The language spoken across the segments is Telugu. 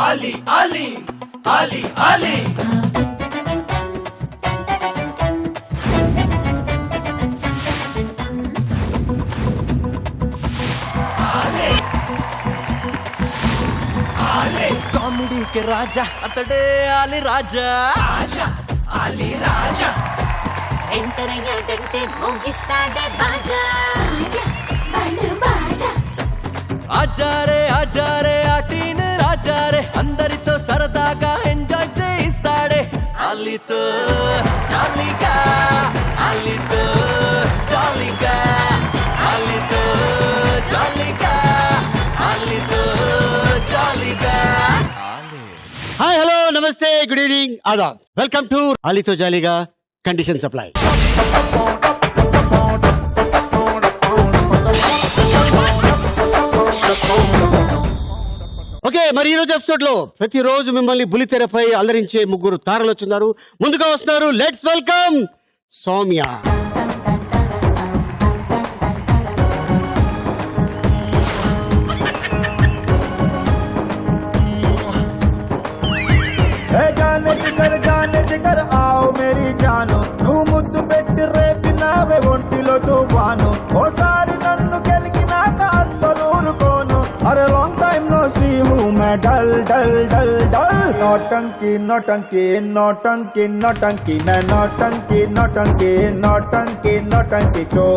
Ali, Ali, Ali, Ali. Comedy కే రాజా అతడే ఆలి రాజా రాజా Ali రాజా ఎంటర్ అయ్యాడంటే మోగిస్తాడే బాజా బాజా ఆజారే ఆజారే ఆటీన్ రాజారే అందరితో సరదాగా ఎంజాయ్ చేయిస్తాడే అలీతో జాలీగా అలీతో జాలీగా అలీతో జాలీగా అలీతో జాలీగా హాయ్ హలో నమస్తే good evening Aadab welcome to అలీతో జాలీగా కండిషన్ సప్లై. ఓకే, మరి ఈ రోజు ఎపిసోడ్ లో ప్రతిరోజు మిమ్మల్ని బులితెరపై అలరించే ముగ్గురు తారలు వచ్చున్నారు. ముందుగా వస్తున్నారు, లెట్స్ వెల్కమ్ సౌమ్య. जाने जिगर आओ मेरी जानो नू मुद्दु పెట్టి రేపినావే ఒంటిలో తుఫాను ఓసారి నన్ను గెలికినాక అస్సలు ఊరుకోను అరే లాంగ్ టైం నో సీ హూ మే డల్ డల్ డల్ డల్ నోటంకి నోటంకి నోటంకి నోటంకి మే నోటంకి నోటంకి నోటంకి నోటంకి చో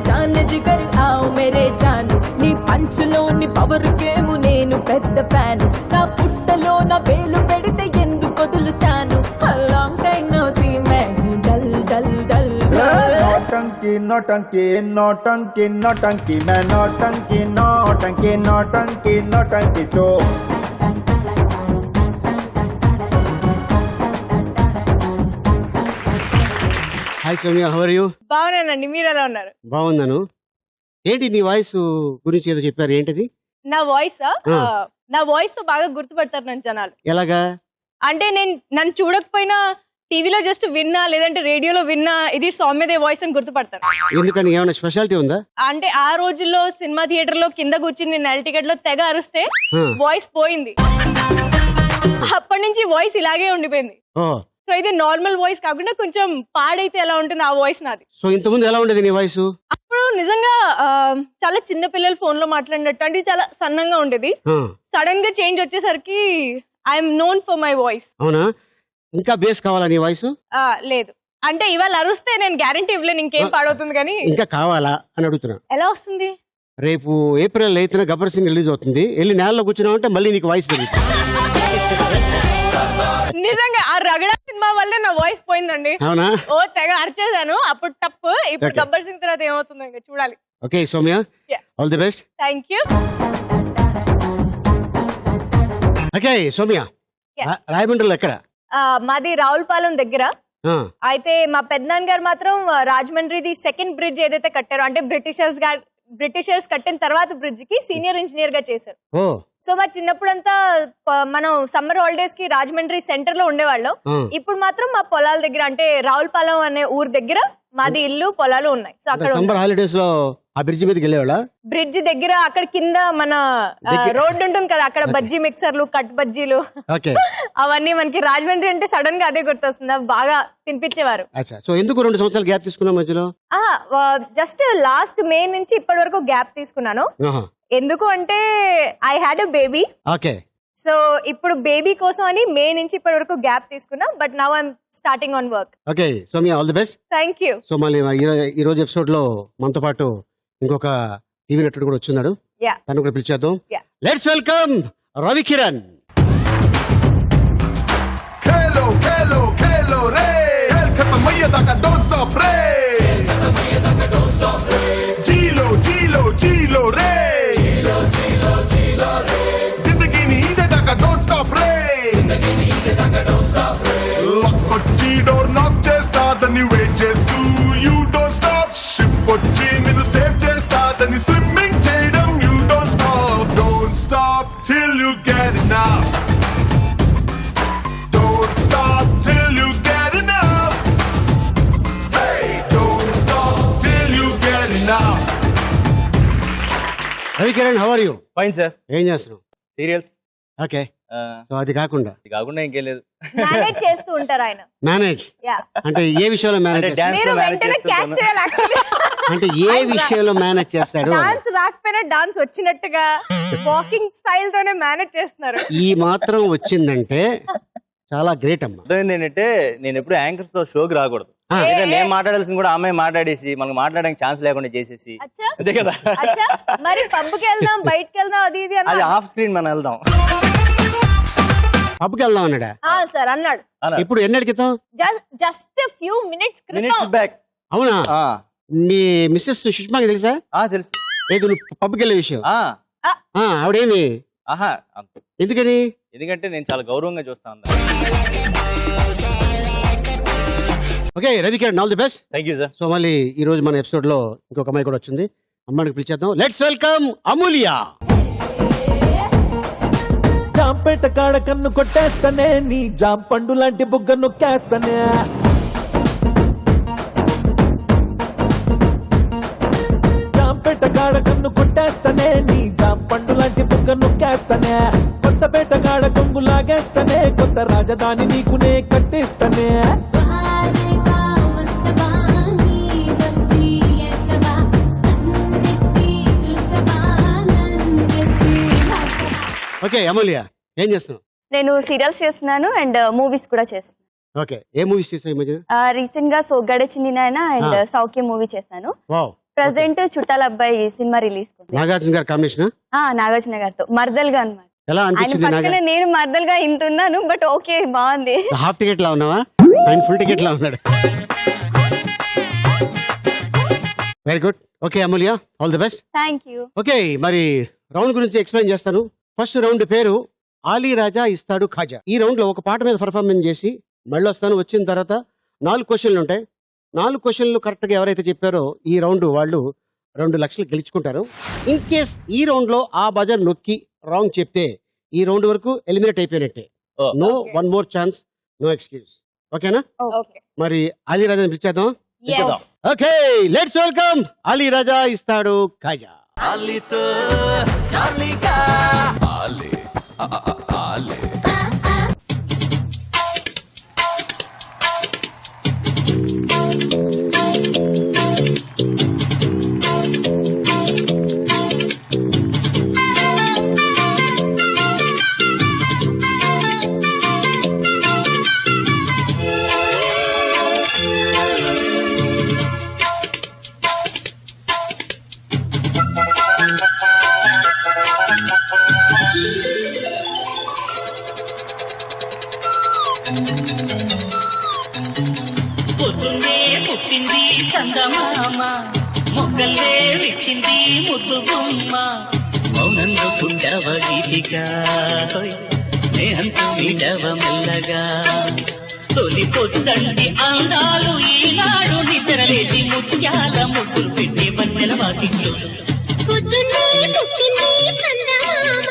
జాన్ జిగర్ ఆవు మేరే జాను నీ పంచులోని పవర్ గేము నేను పెద్ద ఫ్యాన్ నా పుట్టలో నా వేలు పెడితే ఎందుకు వదులుతాను లాంగ్ టైం నో సీ మే డల్ డల్ డల్ నోటంకి నోటంకి నోటంకి నోటంకి మే నోటంకి నోటంకి నోటంకి నోటంకి చో hi Soumya, how are you? బాగున్నానండి, మీరు ఎలా ఉన్నారు? బాగున్నాను. ఏంటి నీ వాయిస్ గురించి ఏదో చెప్పారు, ఏంటిది? నా వాయిస్ నా వాయిస్ తో బాగా గుర్తుపడతారు నన్ను జనాలు. ఎలాగా? అంటే నేను నన్ను చూడకపోయినా టీవీలో జస్ట్ విన్నా లేదంటే రేడియోలో విన్నా ఇది సౌమ్యదే వాయిస్ అని గుర్తుపడతారు. ఎందుకని, ఏమైనా స్పెషాలిటీ ఉందా? అంటే ఆ రోజుల్లో సినిమా థియేటర్ లో కింద కూర్చుని నెల టికెట్ లో తెగ అరిస్తే వాయిస్ పోయింది. అప్పటి నుంచి వాయిస్ ఇలాగే ఉండిపోయింది. సో ఇది నార్మల్ వాయిస్ కాకుండా కొంచెం పాడైతే ఎలా ఉంటుంది ఆ వాయిస్ నాది. సో ఇంతకుముందు ఎలా ఉండేది నీ వాయిస్? అప్పుడు నిజంగా చాలా చిన్న పిల్లలు ఫోన్ లో మాట్లాడినట్టు అంటే చాలా సన్నంగా ఉండేది. సడన్ గా చేంజ్ వచ్చేసరికి I'm known for my voice. అవునా? ఇంకా బేస్ కావాలా నీ వాయిస్? లేదు, అంటే ఇవాళ అరుస్తే నేను గ్యారంటీ ఇవ్వలేను ఇంకేం పాడవుతుంది, కానీ ఇంకా కావాలా అని అడుగుతున్నా. ఎలా వస్తుంది? రేపు ఏప్రిల్ 8న గబ్బర్ సింగ్ రిలీజ్ అవుతుంది. వెళ్ళి నేలలో కూర్చున్నావు అంటే మళ్ళీ నీకు వాయిస్ పెరుగుతుంది. నిజంగా ఆ రగడ సినిమా వల్ల నా వాయిస్ పోయిందండి. అవునా? ఓ తెగ అరిచేసాను అప్పుడు తప్పు. ఇప్పుడు గబ్బర్ సింగ్ తర్వాత ఏమవుతుందో ఇంకా చూడాలి. Okay Soumya, all the best. Thank you. Okay Soumya, రాయమండ్రిలో ఎక్కడ? మాది రావులపాలెం దగ్గర. అయితే మా పెద్దనాన్న గారు మాత్రం రాజమండ్రిది సెకండ్ బ్రిడ్జ్ ఏదైతే కట్టారో అంటే బ్రిటిషర్స్ కట్టిన తర్వాత బ్రిడ్జ్ కి సీనియర్ ఇంజనీర్ గా చేశారు. సో మా చిన్నప్పుడంతా మనం సమ్మర్ హాలిడేస్ కి రాజమండ్రి సెంటర్ లో ఉండేవాళ్ళం. ఇప్పుడు మాత్రం మా పొలాల దగ్గర అంటే రావులపాలెం అనే ఊరు దగ్గర మాది ఇల్లు పొలాలు ఉన్నాయి. సో అక్కడ సమ్మర్ హాలిడేస్ లో ఆ బ్రిడ్జ్ మీదకి వెళ్ళేవాళ్ళ? బ్రిడ్జ్ దగ్గర అక్కడ కింద మన రోడ్డు ఉంటుంది కదా, అక్కడ బజ్జీ మిక్సర్లు కట్ బజ్జీలు అవన్నీ మనకి రాజమండ్రి అంటే సడన్ గా అదే గుర్తొస్తుంది. బాగా తినిపించేవారు. సో ఎందుకు 2 సంవత్సరాలు గ్యాప్ తీసుకున్నాం మధ్యలో? జస్ట్ లాస్ట్ మే నుంచి ఇప్పటి వరకు గ్యాప్ తీసుకున్నాను. ఎందుకు అంటే I had a baby. Okay. So ఇప్పుడు బేబీ కోసం అని మే నుంచి ఇప్పటి వరకు గ్యాప్ తీసుకున్నా. But now I'm starting on work. Okay Soumya, all the best. Thank you. So మళ్ళీ ఈ రోజు ఎపిసోడ్ లో మనతో పాటు ఇంకొక టీవీ నటుడు కూడా వచ్చున్నాడు. తను కూడా పిలిచేద్దాం. Let's welcome Ravi Kiran. జనమయ్యేదాకా డోంట్ స్టాప్ రే జీలో జీలో జీలో రే జిందగీని ఇదేదాకా డోంట్ స్టాప్ రే లక్కొచ్చి డోర్ నాక్ చేస్తాదని వెయిట్ చేస్తూ యూ డోంట్ స్టాప్ షిప్ వచ్చి నిన్ను సేవ్ చేస్తాదని స్విమ్మింగ్ చేయడం you don't stop till you get enough don't stop till you get enough hey don't stop till you get enough Ravikiran how are you? Fine sir. ఏం చేస్తున్నావు? సీరియల్స్. ఓకే, సో అది కాకుండా ఇది కాకుండా ఇంకేం లేదు. మేనేజ్ చేస్తూ ఉంటారు ఆయన. మేనేజ్ యా, అంటే ఏ విషయంలో మేనేజ్ అంటే డాన్స్ మీరు లో మేనేజ్ వెంటనే క్యాచ్ చేస్తాను. చేయాలి actually. అంటే ఏ విషయంలో మేనేజ్ చేస్తాడు? డాన్స్ రాకపోయినా డాన్స్ వచ్చినట్టుగా వాకింగ్ స్టైల్ తోనే మేనేజ్ చేస్తున్నారు. ఈ మాత్రం వచ్చిందంటే చాలా గ్రేట్ అమ్మా. అర్థమైంది ఏంటంటే నేను ఎప్పుడు యాంకర్స్ తో షోకి రాకూడదు. ఆ. ఏదో నేను మాట్లాడాల్సింది కూడా అమ్మాయి మాట్లాడేసి మనకు మాట్లాడడానికి ఛాన్స్ లేకుండా చేసేసి అచ్చా అంతే కదా. అచ్చా, మరి పబ్కి వెళ్దాం బయటకి వెళ్దాం అది ఇది అది అన్నా. ఆఫ్ స్క్రీన్ మనం వెళ్దాం. పబ్కి వెళ్దాం అన్నాడా? సార్ అన్నాడు ఇప్పుడు ఎన్నటి క్రితం? జస్ట్ ఫ్యూ మినిట్స్ మినిట్స్ క్రితం. బ్యాక్. అవునా? మీ మిస్సెస్ సుష్మాకి తెలుసా? తెలుసు. లేదు, నువ్వు పబ్కి వెళ్ళే విషయం. ఆ, ఆవిడేమి? ఆహా, ఎందుకని? ఎందుకంటే నేను చాలా గౌరవంగా చూస్తా ఉన్నా. Okay Ravikiran, all the best. Thank you sir. So మళ్ళీ ఈ రోజు మన ఎపిసోడ్ లో ఇంకొక అమ్మాయి కూడా వచ్చింది. అమ్మాయికి పిలిచేద్దాం. లెట్స్ వెల్కమ్ అమూల్య. జాంపేట కాడ కన్ను కొట్టేస్తానే నీ జాం పండు లాంటి బుగ్గ నొక్కేస్తానే జాంపేట కాడ కన్ను కొట్టేస్తానే నీ జాం పండు లాంటి బుగ్గ నొక్కేస్తానే కొత్తపేట కాడ కొంగు లాగేస్తానే కొత్త రాజధాని నీకునే కట్టిస్తానే ఓకే అమూల్య, ఏం చేస్తున్నావు? నేను సీరియల్స్ చేస్తున్నాను అండ్ మూవీస్ కూడా చేస్తున్నాను. ఓకే, ఏ మూవీస్ చేసావు ఈ మధ్య? రీసెంట్ గా సోగ్గాడే చిన్ని నాయన అండ్ సౌఖ్య మూవీ చేశాను. వావ్. ప్రెసెంట్ చుట్టాల అబ్బాయి సినిమా రిలీజ్ నాగార్జున గారి కాంబినేషన్. నాగార్జున గారితో మర్దల్ గా అనమాట. ఎలా ఆయన అనిపించింది? పక్కనే నేను మర్దల్ గా ఇంత ఉన్నాను, బట్ ఓకే బాగుంది. హాఫ్ టికెట్ లా ఉన్నావా? ఆయన ఫుల్ టికెట్ లా ఉన్నాడు. Very good. Okay Amulya, all the best. Thank you. Okay, మరి రౌండ్ గురించి ఎక్స్ప్లెయిన్ చేస్తాను. ఫస్ట్ రౌండ్ పేరు ఆలీ రాజా ఇస్తాడు ఖాజా. ఈ రౌండ్ లో ఒక పాట మీద పర్ఫార్మెన్స్ చేసి మళ్ళీ వస్తాను. వచ్చిన తర్వాత 4 క్వశ్చన్లు ఉంటాయి. 4 క్వశ్చన్లు కరెక్ట్ గా ఎవరైతే చెప్పారో ఈ రౌండ్ వాళ్ళు 2 లక్షలు గెలుచుకుంటారు. ఇన్ కేస్ ఈ రౌండ్ లో ఆ బజర్ నొక్కి రాంగ్ చెప్తే ఈ రౌండ్ వరకు ఎలిమినేట్ అయిపోయినట్టే. No one more chance, no excuse. ఓకేనా? ఓకే, మరి ఆలీ రాజాని పిలిచేద్దాం. Okay, let's welcome Ali Raja ఇస్తాడు ఖాజా. ఆలీతో జాలీగా ఆలీ ఆలీ పొద్దున్నే పుట్టింది చందమామ, మొగ్గల్లే విచ్చింది ముద్దు బొమ్మ, మౌనంలో పుండవ గీతిగా స్నేహంతో మీడవ మెల్లగా, తొలి పొద్దండి అందాలు ఈనాడు నిద్రలేసి ముత్యాల ముగ్గులు పెట్టి మధ్యల వాకిట్లో. పొద్దున్నే పుట్టింది చందమామ,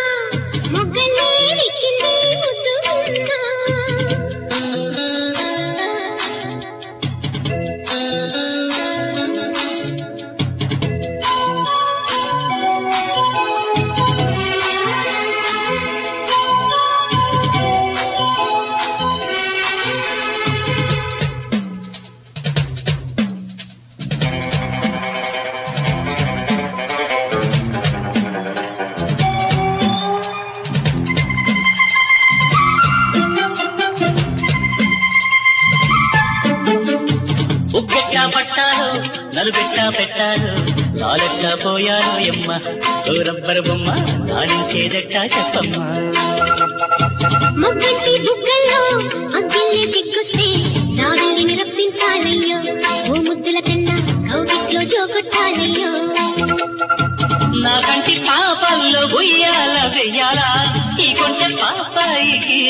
మొగ్గల్లే విచ్చింది ముద్దు బొమ్మ. ఉప్పెట్టా పట్టాలు నలుబెట్టా పెట్టాలు నాలెట్టా పోయాను ఎమ్మ, రబ్బరు బొమ్మ నాలించేదట్టా చెప్పమ్మా. మొగ్గంటి బుగ్గల్లో అగ్గిల్ని దిగ్గొస్తే రావిని రప్పించాలయ్యో ఓ ముద్దుల కన్నా కౌగిట్లో జోకొట్టాలయ్యో నా కంటి పాపల్లో ఉయ్యాల వెయ్యాలా ఈ కొంచెం పాపాయికి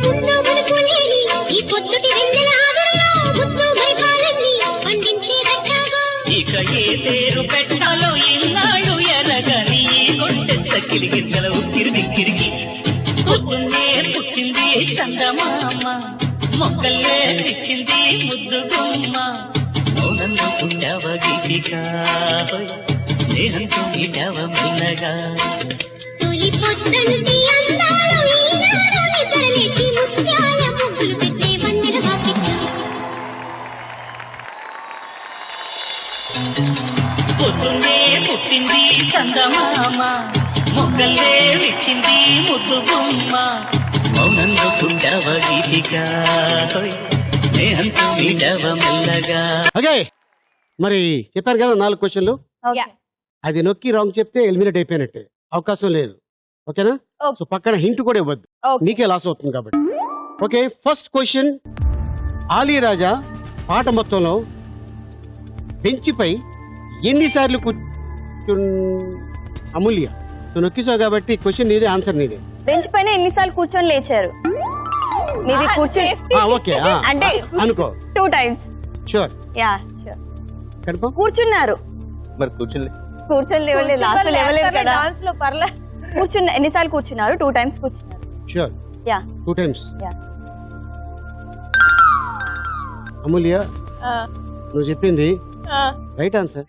ముందు మనకు లేని ఈ పొద్దుటి వెన్నెల ఆదరలో ముద్దు మైపాలన్నీ పండించే రక్కాగా ఇక ఏ పేరు పెట్టాలో ఇన్నాళ్ళు ఎరగని కొంటెంత కిలిగిద్దల ఉక్కిరి కిరిగి పొద్దున్నే పుట్టింది చందమామ మొక్కల్లే ఇచ్చింది ముద్దు గుమ్మ మౌనంలో పుట్టావ గీతిక స్నేహంతో మీటావ మెల్లగా తొలి పొద్దంటి అందాలు ఈనాడు నిద్రలేచి ముత్యాల ముగ్గులు పెట్టే వన్నెల వాకిట్లో పొద్దున్నే పుట్టింది చందమామ మొక్కల్లే ఇచ్చింది ముద్దు గుమ్మ మౌనంలో పుట్టావ గీతిక స్నేహంతో మీటావ మెల్లగా. ఓకే మరి చెప్పారు కదా 4 క్వశ్చన్లు, యా అది నొక్కి రాంగ్ చెప్తే ఎలిమినేట్ అయిపోయినట్టే, అవకాశం లేదు. ఓకేనా? Okay. సో పక్కన హింట్ కూడా ఇవ్వద్దు, Okay. నీకే లాస్ అవుతుంది కాబట్టి. Okay, first question. Ali Raja పాట మొత్తంలో బెంచ్పై ఎన్నిసార్లు అమూల్య నువ్వు నొక్కిసావు కాబట్టి క్వశ్చన్ నీదే, ఆన్సర్ నీదే. బెంచ్ పైన ఎన్నిసార్లు కూర్చొని లేచారు? మీది కూర్చొని ఓకే అంటే అనుకో 2 times. Sure yeah sure. Confirm. కూర్చున్నారు, మరి కూర్చుని కూర్చొని లేవలేదు, లాస్ట్ లేవలేదు కదా. డాన్స్ లో పర్లే కూర్చున్న ఎన్నిసార్లు కూర్చున్నారు? 2 times కూర్చున్నారు. Sure yeah 2 times. యా అమూల్య నువ్వు చెప్పింది రైట్ ఆన్సర్.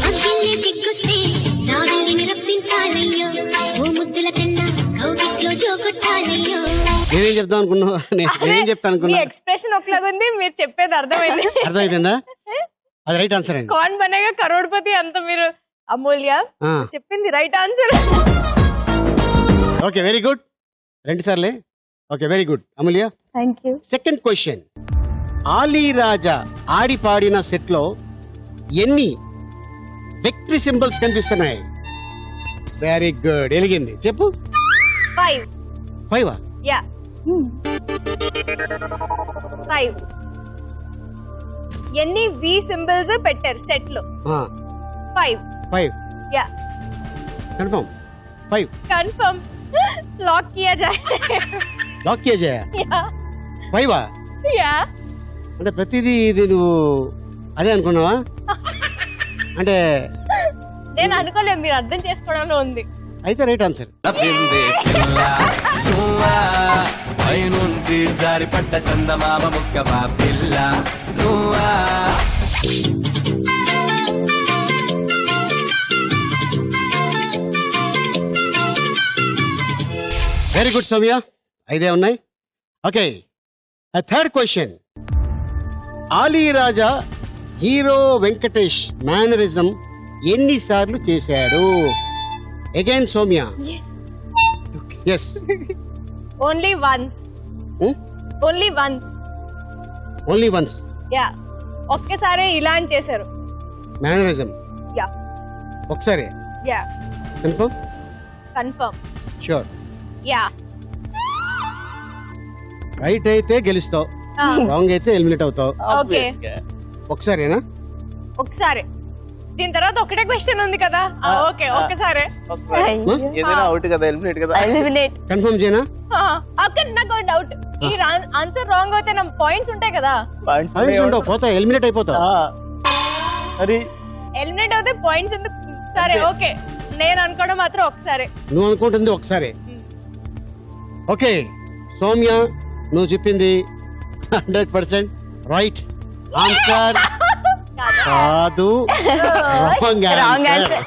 అగ్గిల్లే దిగ్గొస్తే రావిని రప్పించాలయ్యో ఓ ముద్దుల కన్నా కౌగిట్లో జోకొట్టాలయ్యో నేనేం చెప్తాను అనుకున్నావు? నేనేం చెప్తాను మీ అనుకున్నా? ఎక్స్ప్రెషన్ ఒకలాగా ఉంది, మీరు చెప్పేది అర్థమైంది. అర్థమైపోయిందా? అది రైట్ ఆన్సర్ అండి. కౌన్ బనేగా కరోడ్పతి అంత మీరు అమూల్య ఆ. చెప్పింది right answer. Okay, very good. 2 సార్లే. Okay, very good Amulya. Thank you. Second question. Ali Raja ఆడి పాడిన సెట్ లో ఎన్ని విక్టరీ సింబల్స్ కనిపిస్తున్నాయి? వెరీ గుడ్, ఎలిగింది. చెప్పు. 5. 5. యా 5. ఎన్ని వి సింబల్స్ పెట్టారు సెట్ లో? 5. 5 యా కన్ఫర్మ్. 5 कंफर्म लॉक किया जाए. లాక్ కియా జాయా. या 5 या అంటే ప్రతిదీ ఇది నువ్వు అదే అనుకున్నావా? అంటే నేను అనుకోలేదు, మీరు అర్థం చేసుకోవడంలో ఉంది. అయితే రైట్ ఆన్సర్. నవ్వింది పిల్ల నువ్వా పైనుంచి జారి పడ్డ చందమామ ముక్కవా పిల్ల నువ్వా. వెరీ గుడ్ సౌమ్య, 5 ఉన్నాయి. Okay, third question. Ali Raja hero Venkatesh mannerism ఎన్నిసార్లు చేశాడు? Again Soumya. Yes. Only once. Only once. Only once. Yeah ఒక్కసారి ఇలా అని చేశారు. మేనరిజం యా ఒకసారి. Yeah confirm. Confirm. Sure. Yeah right అయితే గెలుస్తావు, రాంగ్ అయితే ఎలిమినేట్ అవుతావు. ఓకే ఒకసారేనా? ఒకసారి. దీని తర్వాత ఒకటే క్వశ్చన్ ఉంది కదా. ఓకే ఒక్కసారే. ఏదైనా అవుట్ కదా, ఎలిమినేట్ కదా. ఎలిమినేట్. కన్ఫర్మ్ చేయనా? అక్కడ నాకు డౌట్, ఈ ఆన్సర్ రాంగ్ అయితే నా పాయింట్స్ ఉంటాయి కదా. పోతా, ఎలిమినేట్ అయిపోతావు. మరి ఎలిమినేట్ అవుతే పాయింట్స్ ఎందుకు? సరే ఓకే, నేను అనుకోవడం మాత్రం ఒకసారి. నువ్వు అనుకుంటుంది ఒకసారి. ఓకే సౌమ్య, నువ్వు చెప్పింది 100% రైట్ ఆన్సర్ కాదు, రాంగ్ రాంగ్ ఆన్సర్. ఆన్సర్.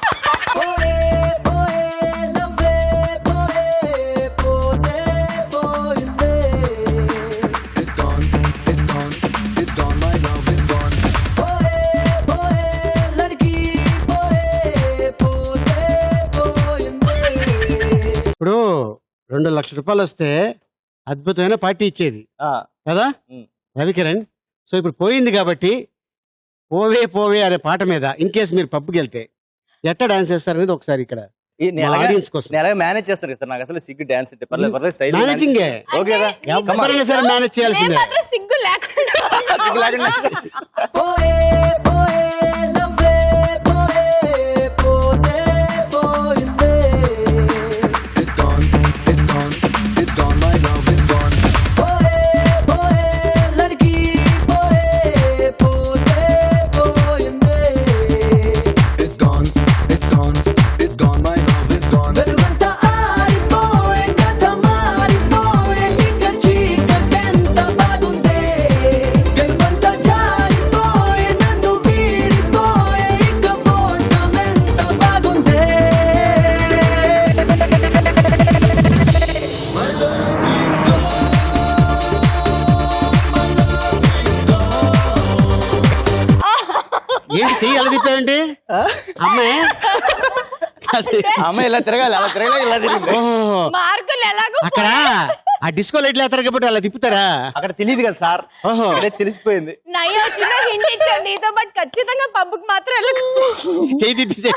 ఇప్పుడు 2 లక్షల రూపాయలు వస్తే అద్భుతమైన పార్టీ ఇచ్చేది కదా రవికిరణ్. సో ఇప్పుడు పోయింది కాబట్టి పోవే పోవే అనే పాట మీద ఇన్ కేసు మీరు పబ్కి వెళ్తే ఎట్లా డాన్స్ చేస్తారు అనేది ఒకసారి ఇక్కడ ఈ నేను అలాగే- ఆడియన్స్ కోసం నేను అలాగే మేనేజ్ చేస్తాను కదా సార్, నాకు అసలు సిగ్గు డాన్స్ అంటే పర్లేదు స్టైల్ మేనేజింగ్ ఓకే కదా ఎవరైనా సరే మేనేజ్ నేను చేయాల్సిందే మాత్రం సిగ్గు లేకుండా సిగ్గు లేకుండా ఏంటి చెయ్యి ఎలా తిప్పావండి అమ్మాయి అది అమ్మాయి ఇలా తిరగాలి, అలా తిరగాలి, ఇలా తిరిగింది. ఓహో మార్కులు ఎలాగో అక్కడ ఆ డిస్కో లైట్లు వేస్తారు కాబట్టి అలా తిప్పుతారా అక్కడ తెలియదు కదా సార్, ఓహో అక్కడే తెలిసిపోయింది. నయ్యో చిన్న హింట్ ఇచ్చాను నీతో పాటు ఖచ్చితంగా పబ్కి మాత్రం వెళ్ళకు చెయ్యి తిప్పిసే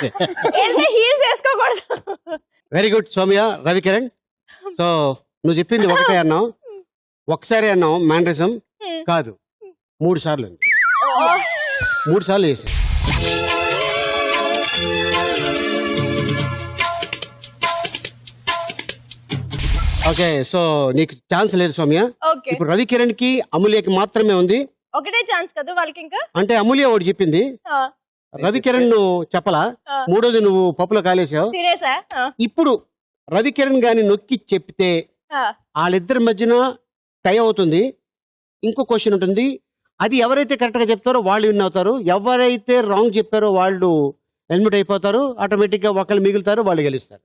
వెళ్తే హీల్స్ వేసుకోకూడదు. Very good Soumya Ravikiran. So నువ్వు చెప్పింది ఒకటే అన్నావు, ఒకసారి అన్నావు మ్యానరిజం కాదు 3 సార్లు అంది. 3 సార్లు చేశాను. ఓకే సో నీకు ఛాన్స్ లేదు సౌమ్య. ఓకే ఇప్పుడు రవికిరణ్ కి అమూల్యకి మాత్రమే ఉంది. ఒకటే ఛాన్స్ కదా వాళ్ళకి ఇంకా. అంటే అమూల్య ఒకటి చెప్పింది, ఆ, రవికిరణ్ నువ్వు చెప్పలా, ఆ. మూడోది నువ్వు పప్పులో కాలేసావు. తినేసా ఆ, ఇప్పుడు రవికిరణ్ గాని నొక్కి చెప్తే ఆ. వాళ్ళిద్దరి మధ్యన టై అవుతుంది. ఇంకో క్వశ్చన్ ఉంటుంది, అది ఎవరైతే కరెక్ట్గా చెప్తారో వాళ్ళు విన్ అవుతారు, ఎవరైతే రాంగ్ చెప్పారో వాళ్ళు ఎలిమినేట్ అయిపోతారు. ఆటోమేటిక్గా ఒకళ్ళు మిగులుతారు, వాళ్ళు గెలుస్తారు.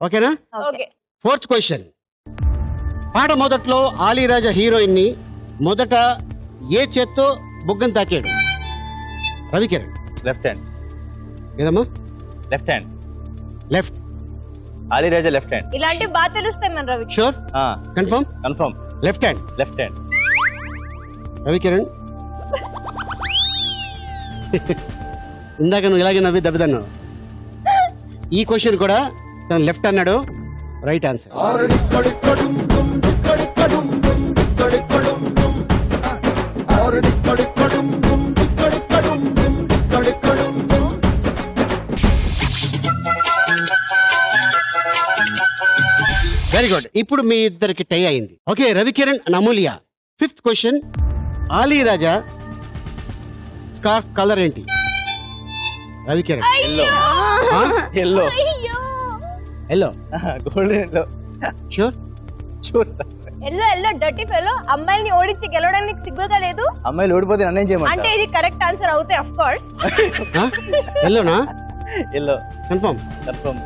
ఓకేనా? Okay 4th question. పాట మొదట్లో ఆలీరాజా హీరోయిన్ ని మొదట ఏ చేత్తో బుగ్గం తాకాడు? రవికిరణ్. లెఫ్ట్ హ్యాండ్, ఏదమ్మా? Left hand, left. Aliraja left hand. ఇలాంటివి బాగా తెలుస్తాయి మన Ravi. Sure? Confirm? Confirm, left hand. Left hand. Ravikiran ఇందాక నువ్వు ఇలాగే నవ్వి దెబ్బతన్నావు. ఈ క్వశ్చన్ కూడా తను లెఫ్ట్ అన్నాడు, రైట్ ఆన్సర్. Very good. ఇప్పుడు మీ ఇద్దరికి టై అయింది. Okay Ravikiran and Amulya. 5th question. Aliraja scarf colour ఏంటి? రవికిరణ్. ఎల్లో, ఎల్లో, అయ్యో yellow. Golden yellow. Sure? Sure sir. Yellow yellow dirty fellow. అమ్మాయిని ఓడించి గెలవడానికి సిగ్గుగా లేదు. అమ్మాయిలు ఓడిపోతే నన్నేం అంటే చేయమంటారు? ఇది కరెక్ట్ ఆన్సర్ అవుతాయి ఆఫ్ కోర్స్. ఎల్లోనా? Yellow, confirm, confirm.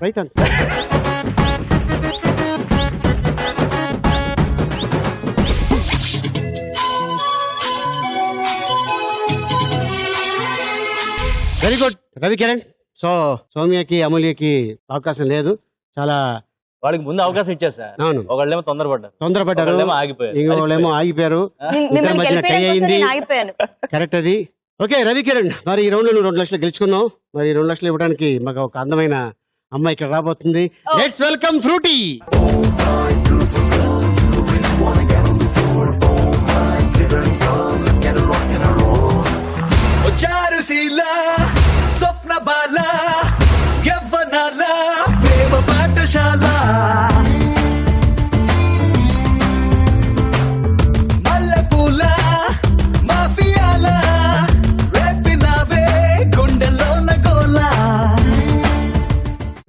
Right answer. Very good Ravikiran. So సౌమ్యకి అమూల్యకి అవకాశం లేదు. చాలా వాళ్ళకి ముందు అవకాశం ఇచ్చారు సార్. అవును, ఒకళ్ళేమో తొందరపడ్డారు, తొందరపడ్డారు, ఒకళ్ళేమో ఆగిపోయారు. ఇంకోళ్ళేమో ఆగిపోయారు. ఇద్దరి మిమ్మల్ని మధ్యన టై గెలిపేయడం కోసం అయింది. నేను ఆగిపోయాను. కరెక్ట్ అది. ఓకే రవికిరణ్, మరి ఈ రౌండ్ లో నువ్వు 2 లక్షలు గెలుచుకున్నావు. మరి 2 లక్షలు ఇవ్వడానికి మాకు ఒక అందమైన అమ్మాయి ఇక్కడ రాబోతుంది. Let's welcome Frooti. చారుశీల స్వప్న బాల యవ్వనాల ప్రేమ పాఠశాల మల్లెపూల మాఫియాల రేపినావే గుండెలోన గోల.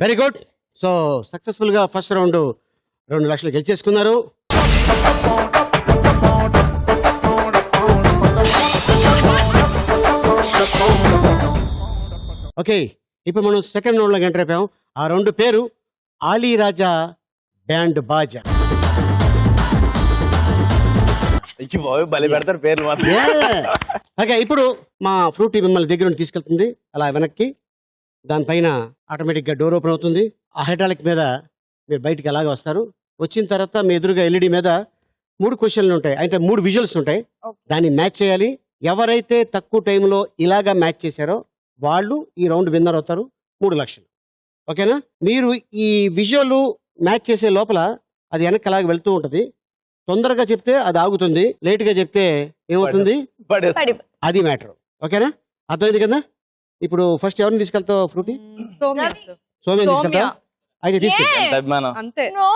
Very good. సో సక్సెస్ఫుల్ గా ఫస్ట్ రౌండ్ 2 లక్షలు గెలిచేసుకున్నారు. ఓకే ఇప్పుడు మనం సెకండ్ రౌండ్ లోకి ఎంటర్ అయిపోయాం. ఆ రౌండ్ పేరు ఆలీరాజా బ్యాండ్ బాజా. ఇచ్చి బాబు బలి పెడతారు పేర్లు మాత్రం. ఓకే ఇప్పుడు మా ఫ్రూటీ మిమ్మల్ని దగ్గర నుండి తీసుకెళ్తుంది అలా వెనక్కి. దానిపైన ఆటోమేటిక్గా డోర్ ఓపెన్ అవుతుంది. ఆ హైడ్రాలిక్ మీద మీరు బయటికి అలాగే వస్తారు. వచ్చిన తర్వాత మీ ఎదురుగా ఎల్ఈడి మీద 3 క్వశ్చన్లు ఉంటాయి, అంటే 3 విజువల్స్ ఉంటాయి. దాన్ని మ్యాచ్ చేయాలి. ఎవరైతే తక్కువ టైంలో ఇలాగా మ్యాచ్ చేశారో వాళ్ళు ఈ రౌండ్ విన్నర్ అవుతారు, 3 లక్షలు. ఓకేనా? మీరు ఈ విజువల్ మ్యాచ్ చేసే లోపల అది వెనక్కి అలాగే వెళ్తూ ఉంటుంది. తొందరగా చెప్తే అది ఆగుతుంది, లేట్గా చెప్తే ఏమవుతుంది, పడి అది మ్యాటర్. ఓకేనా? అర్థమైంది కదా? ఇప్పుడు ఫస్ట్ ఎవరిని తీసుకెళ్తావు ఫ్రూటీ? సోమ్య తీసుకెళ్తా. అయితే తీసుకెళ్తా. ఎంత అభిమానం. అంతే. నో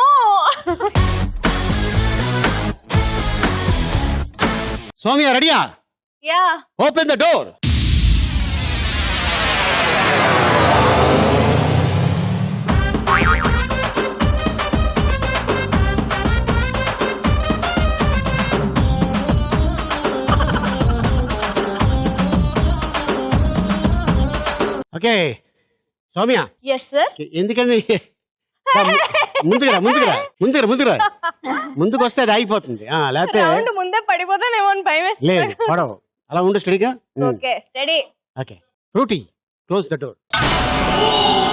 సోమ్య రెడీయా? Yeah open the door. Okay Soumya, yes sir. ఎందుకని ముందుకు ముందుకు వస్తే అది అయిపోతుంది. లేకపోతే రౌండ్ ముందే పడిపోతానేమో అని భయం లేదు, వేస్తుంది. పడవు. అలా ఉండు స్టడీగా. Okay steady. Okay frutti, close the door.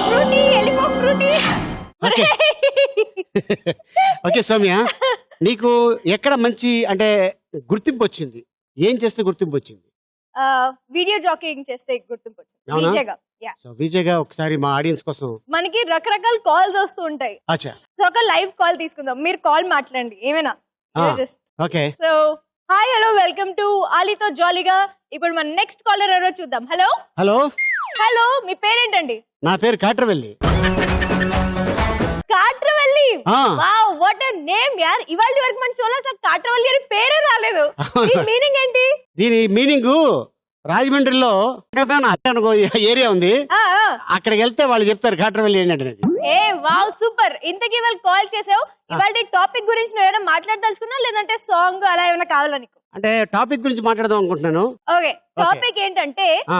Frooti వెళ్ళిపో ఫ్రూటీ. ఓకే ఓకే సౌమ్య, నీకు ఎక్కడ మంచి అంటే గుర్తింపు వచ్చింది? ఏం చేస్తే గుర్తింపు వచ్చింది? వీడియో జాకింగ్ చేస్తే గుర్తింపు వచ్చింది. అవునా? విజయగా. యా సో విజయ్గా ఒకసారి మా ఆడియన్స్ కోసం. మనకి రకరకాల కాల్స్ వస్తూ ఉంటాయి. అచ్చా సో ఒక లైవ్ కాల్ తీసుకుందాం. మీరు కాల్ మాట్లాడండి ఏమైనా. Just okay. So hi hello welcome to ఆలీతో జాలీగా. ఇప్పుడు మన నెక్స్ట్ కాలర్ ఎవరో చూద్దాం. హలో హలో హలో, మీ పేరేంటండి? నా పేరు కాట్రవెల్లి. కాట్రవల్లి. ఆ. వావ్ వాట్ ఎ నేమ్ యార్. ఇవాళ వరకు మన షోలో అసలు కాట్రవల్లి అని పేరే రాలేదు. దీని మీనింగ్ ఏంటి? దీని మీనింగ్ రాజమండ్రిలో ఏరియా ఉంది, ఆ ఆ. అక్కడికి వెళ్తే వాళ్ళు చెప్తారు కాట్రవెల్లి ఏంటంటే. ఏ వావ్ సూపర్. ఇంతకీ వాళ్ళు కాల్ చేసావు. ఇవాళ టాపిక్ గురించి నువ్వు ఏమైనా మాట్లాడదలుచుకున్నా లేదంటే సాంగ్ అలా ఏమైనా కావాలా నీకు? అంటే టాపిక్ గురించి మాట్లాడదాం అనుకుంటున్నాను. ఓకే టాపిక్ ఏంటంటే ఆ,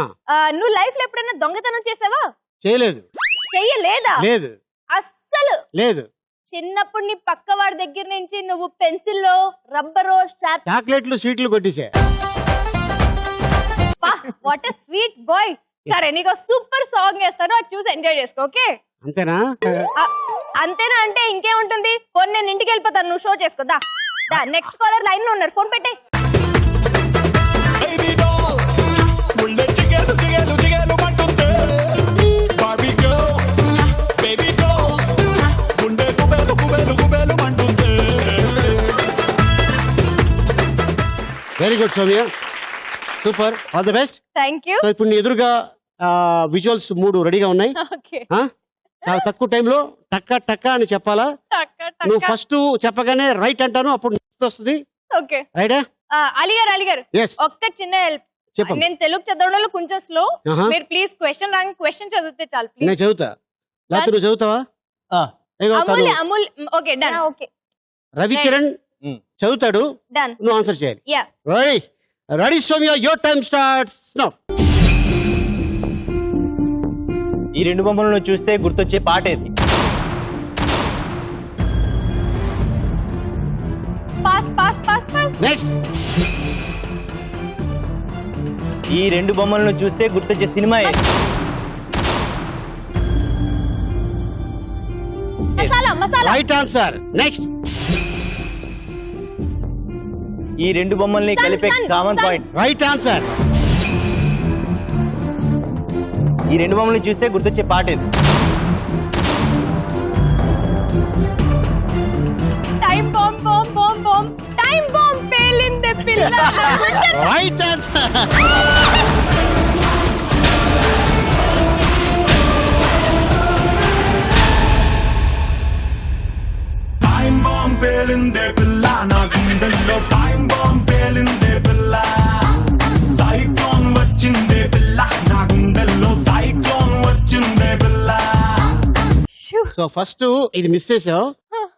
నువ్వు లైఫ్ లో ఎప్పుడైనా దొంగతనం చేసావా? చేయలేదు. చెయ్యలేదా? లేదు అస్సలు లేదు. చిన్నప్పుడు నీ పక్క వాడి దగ్గర నుంచి నువ్వు పెన్సిల్లో రబ్బరో షార్ప్. చాక్లెట్లు స్వీట్లు కొట్టేసా. What a sweet boy. సరే నీకు సూపర్ సాంగ్ వేస్తాను, అది చూసి ఎంజాయ్ చేసుకో. ఓకే అంతేనా? అంతేనా అంటే ఇంకేముంటుంది. కొన్ని నేను ఇంటికి వెళ్ళిపోతాను, నువ్వు షో చేసుకో. దా నెక్స్ట్ కాలర్ లైన్ లో ఉన్నారు, ఫోన్ పెట్టే. Very good Soumya, super, all the best. Thank you. So ఇప్పుడు నీ ఎదురుగా విజువల్స్ 3 రెడీగా ఉన్నాయి. ఓకే ఆ? చాలా తక్కువ టైంలో టక్క టక్క అని చెప్పాలా? నువ్వు ఫస్ట్ చెప్పగానే రైట్ అంటాను, అప్పుడు నెక్స్ట్ వస్తుంది. ఓకే రైటా? అలీగారు ఎస్ ఒక్క చిన్న హెల్ప్. చెప్పండి. నేను తెలుగు చదవడంలో కొంచెం స్లో. ఆహా. మీరు ప్లీజ్ క్వశ్చన్ చదివితే చాలు నేను ప్లీజ్. చదువుతా, లేకపోతే నువ్వు చదువుతావా? ఏదో అమూల్ తను Amul okay done. Okay Ravikiran చదువుతాడు, డన్. నువ్వు ఆన్సర్ చేయాలి. Yeah ready ready Soumya, your time starts now. ఈ 2 బొమ్మలను చూస్తే గుర్తొచ్చే పాట ఏది? Pass pass pass pass. Next. ఈ 2 బొమ్మలను చూస్తే గుర్తొచ్చే సినిమా ఏది? Masala Masala. Right answer. Next. ఈ 2 బొమ్మల్ని Sun, కలిపే sun, common sun. Point. Right answer. ఈ 2 బొమ్మల్ని చూస్తే గుర్తొచ్చే పాట ఏది? Time bomb bomb bomb bomb time bomb పేలిందే పిల్ల. Right answer. టైం బాంబ్ పేలిందే పిల్ల, నా గుండెల్లో టైం బాంబ్ పేలిందే పిల్ల. సైక్లోన్ వచ్చిందే పిల్ల, నా గుండెల్లో సైక్లోన్ వచ్చిందే పిల్ల. సో ఫస్ట్ ఇది మిస్ చేసావు.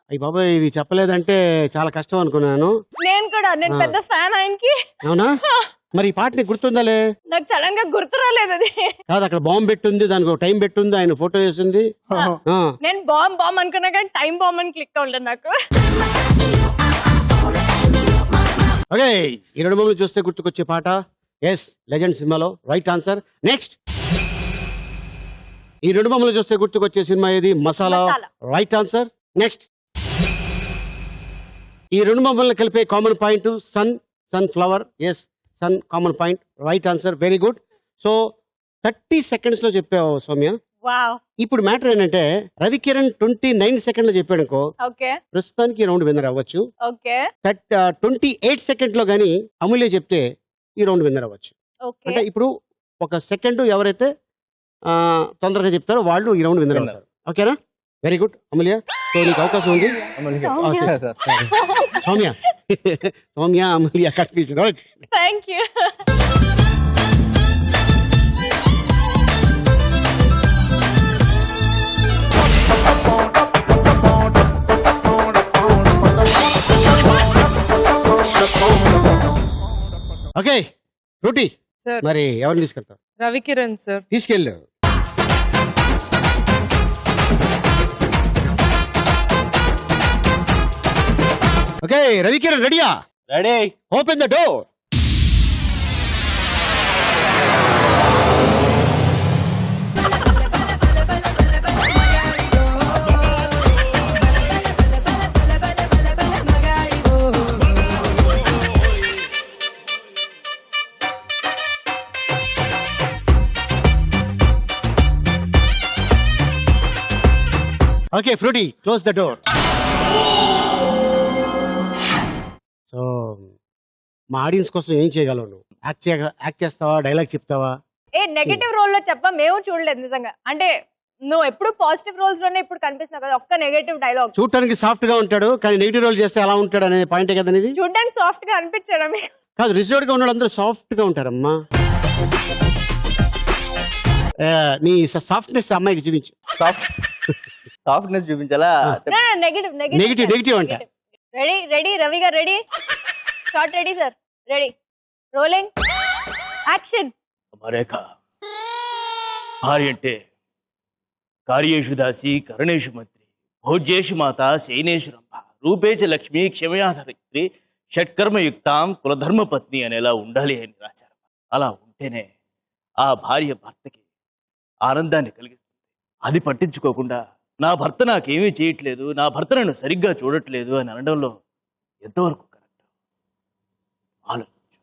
అయ్యి బాబాయ్, ఇది చెప్పలేదంటే చాలా కష్టం అనుకున్నాను. నేను కూడా, నేను పెద్ద ఫ్యాన్ ఆయనకి. అవునా? మరి ఈ పాట నీకు గుర్తుందాలే? నాకు సడన్ గా గుర్తు రాలేదు అది. కాదు, అక్కడ బాంబు పెట్టుంది, దానికి ఒక టైం పెట్టుంది, ఆయన ఫోటో వేసింది. నేను బాంబ్ బాంబ్ అనుకున్నా కానీ టైం బాంబ్ అని క్లిక్ అవ్వలేదు నాకు. ఓకే, ఈ 2 బొమ్మలు చూస్తే గుర్తుకొచ్చే పాట ఎస్ లెజెండ్ సినిమాలో. Right answer. నెక్స్ట్. ఈ 2 బొమ్మలు చూస్తే గుర్తుకొచ్చే సినిమా ఏది? Masala. Masala. Right answer. Next. ఈ 2 బొమ్మలను కలిపే common point sun, sunflower. Yes sun common point. Right answer. Very good. So 30 seconds లో చెప్పావు సౌమ్య. వావ్. ఇప్పుడు మ్యాటర్ ఏంటంటే రవికిరణ్ 29 సెకండ్లో చెప్పాడు అనుకో, ఓకే ప్రస్తుతానికి రౌండ్ విన్నర్ అవ్వచ్చు. ఓకే 28 సెకండ్ లో కానీ అమూల్య చెప్తే ఈ రౌండ్ విన్నర్ అవ్వచ్చు. ఓకే అంటే ఇప్పుడు ఒక సెకండ్ ఎవరైతే తొందరగా చెప్తారో వాళ్ళు ఈ రౌండ్ విన్నర్ అవుతారు. ఓకేనా? వెరీ గుడ్ అమూల్య. సో నీకు అవకాశం ఉంది. Soumya Soumya Amulya confusion. Thank you. Okay Frooti, sir మరి ఎవరిని తీసుకెళ్తావు? రవికిరణ్ సార్. తీసుకెళ్ళు. ఓకే రవికిరణ్ రెడీయా? Ready. Open the door. Okay frutti, close the door. So మా ఆడియన్స్ కోసం ఏం చేయగలవు నువ్వు? యాక్ట్ చేస్తావా, డైలాగ్ చెప్తావా? ఏ నెగటివ్ రోల్ లో చెప్పా, మేము చూడలేదు నిజంగా. అంటే నువ్వు ఎప్పుడు పాజిటివ్ రోల్స్ లోనే ఇప్పుడు కనిపిస్తున్నావు కదా, ఒక్క నెగటివ్ డైలాగ్. చూడటానికి సాఫ్ట్ గా ఉంటాడు కానీ నెగిటివ్ రోల్ చేస్తే ఎలా ఉంటాడు అనే పాయింటే కదా ఇది. చూడడానికి సాఫ్ట్ గా అనిపించడం కాదు, రిజర్వ్డ్ గా ఉన్న అందరూ సాఫ్ట్ గా ఉంటారమ్మా. నీ సాఫ్ట్నెస్ అమ్మాయికి చూపించు. సాఫ్ట్నెస్ చూపించాలా? నెగటివ్ నెగిటివ్ అంట. రెడీ రెడీ రవి గారు ready. Shot ready sir. Ready rolling action. మరేక భార్య అంటే కార్యేషు దాసి కరణేషు మంత్రి భోజ్యేషు మాత శయనేషు రంభ రూపేచ లక్ష్మి క్షమయాధరిత్రి షట్కర్మయుక్తాం కులధర్మ పత్ని అనేలా ఉండాలి అని రాశారు. అలా ఉంటేనే ఆ భార్య భర్తకి ఆనందాన్ని కలిగిస్తుంది. అది పట్టించుకోకుండా నా భర్త నాకేమీ చేయట్లేదు, నా భర్త నన్ను సరిగ్గా చూడట్లేదు అని అనడంలో ఎంతవరకు కరెక్ట్ ఆలోచించు.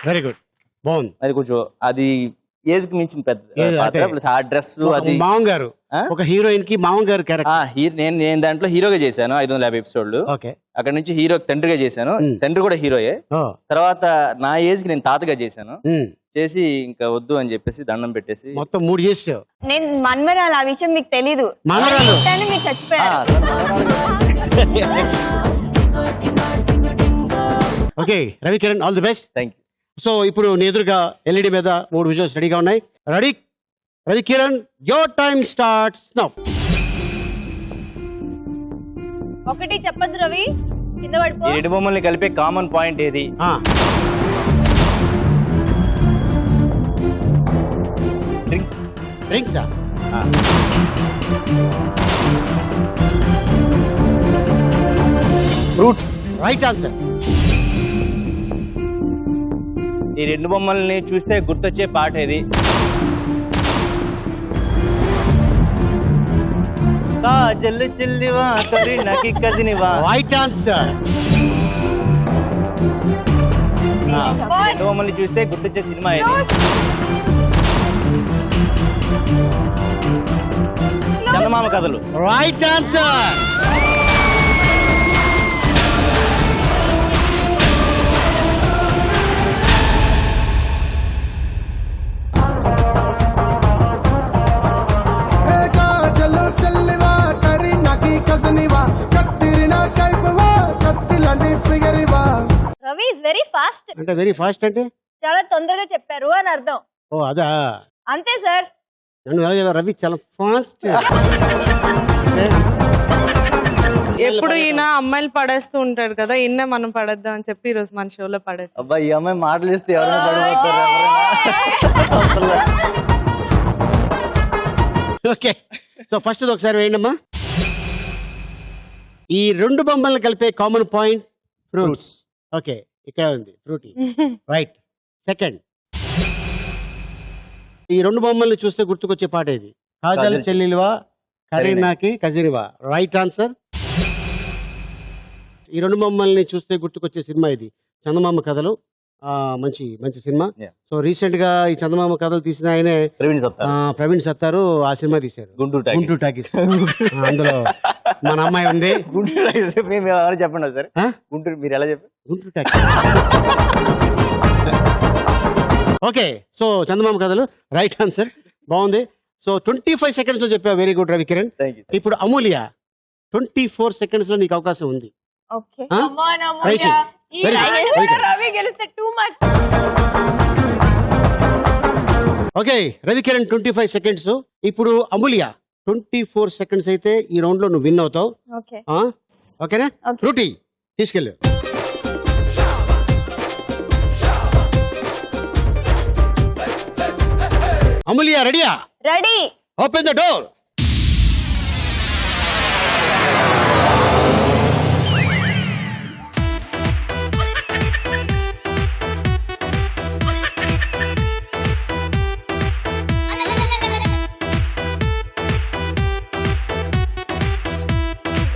వెరీ గుడ్, బాగుంది. అది కొంచెం అది ఏజ్ కి మించిన పెద్ద పాత్ర ప్లస్ ఆ డ్రెస్ అది. మామగారు ఒక హీరోయిన్ కి మామగారు క్యారెక్టర్. నేను దాంట్లో హీరోగా చేశాను 550 ఎపిసోడ్లు. ఓకే, అక్కడ నుంచి హీరో తండ్రిగా చేశాను. తండ్రి కూడా హీరోయే. తర్వాత నా ఏజ్ కి నేను తాతగా చేశాను. చేసి ఇంకా వద్దు అని చెప్పేసి దండం పెట్టేసి మొత్తం 3 చేసావు. నేను మన్మరాలు, ఆ విషయం మీకు తెలీదు. మన్మరాలు మీకు చచ్చిపోయారు. Okay Ravikiran, all the best. Thank you. So ఇప్పుడు నీ ఎదురుగా ఎల్ఈడి మీద 3 విజువల్స్ రెడీగా ఉన్నాయి. Ready Ravikiran, your time starts now. ఒకటి చెప్పదు రవి, కింద పడిపో. ఈ రెండు బొమ్మల్ని కలిపే కామన్ పాయింట్ ఏది? డ్రింక్స్. డ్రింక్సా? ఫ్రూట్స్. Right answer. ఈ రెండు బొమ్మల్ని చూస్తే గుర్తొచ్చే పాట ఏది? కాజల్ చెల్లివా కరీనాకి కజినివా. Right answer. రెండు బొమ్మల్ని చూస్తే గుర్తొచ్చే సినిమా ఏది? Chandamama Kathalu. Right answer. Ravi is very fast. అంటే వెరీ ఫాస్ట్ అంటే చాలా తొందరగా చెప్పారు అని అర్థం. ఓ అదా? అంతే సార్. రవి చాలా ఫాస్ట్. ఎప్పుడు ఈయన అమ్మాయిలు పడేస్తూ ఉంటాడు కదా, ఈయన మనం పడేద్దాం అని చెప్పి ఈరోజు మన షోలో పడేస్తాం. అబ్బా ఈ అమ్మాయి మాటలు ఇస్తే ఎవరైనా పడిపోతారు. ఓకే, సో ఫస్ట్ ఒకసారి వేయండమ్మా. ఈ రెండు బొమ్మలను కలిపే కామన్ పాయింట్ ఫ్రూట్స్. ఓకే, ఇక్కడ ఉంది ఫ్రూటీ. రైట్. సెకండ్, ఈ రెండు బొమ్మల్ని చూస్తే గుర్తుకొచ్చే పాట ఇది. కాజల్ చెల్లివా కరీనాకి కజినివా. Right answer. ఈ రెండు బొమ్మల్ని చూస్తే గుర్తుకొచ్చే సినిమా ఇది చందమామ కథలు. మంచి మంచి సినిమా. Yeah. సో రీసెంట్ గా ఈ చందమామ కథలు తీసిన ఆయనే ప్రవీణ్ సత్తారు ఆ సినిమా తీశారు, గుంటూరు టాకీస్. అందులో మన అమ్మాయి ఉంది. గుంటూరు టాకీస్ చెప్పండి సార్. గుంటూరు మీరు ఎలా చెప్పారు? గుంటూరు టాకీస్. ఓకే, సో చందమామ కథలు రైట్ ఆన్సర్, బాగుంది. సో 25 సెకండ్స్ లో చెప్పావు, వెరీ గుడ్ రవి కిరణ్. ఇప్పుడు అమూల్య 24 సెకండ్స్ లో నీకు అవకాశం ఉంది. ఓకే రవి గెలిస్తే too much. Okay Ravi Kiran 25 seconds. ఇప్పుడు అమూల్య 24 సెకండ్స్ అయితే ఈ రౌండ్ లో నువ్వు విన్ అవుతావు. ఓకే ఓకేనా? ఫ్రూటీ తీసుకెళ్ళు. అమూల్య రెడీయా? రెడీ. Open the door.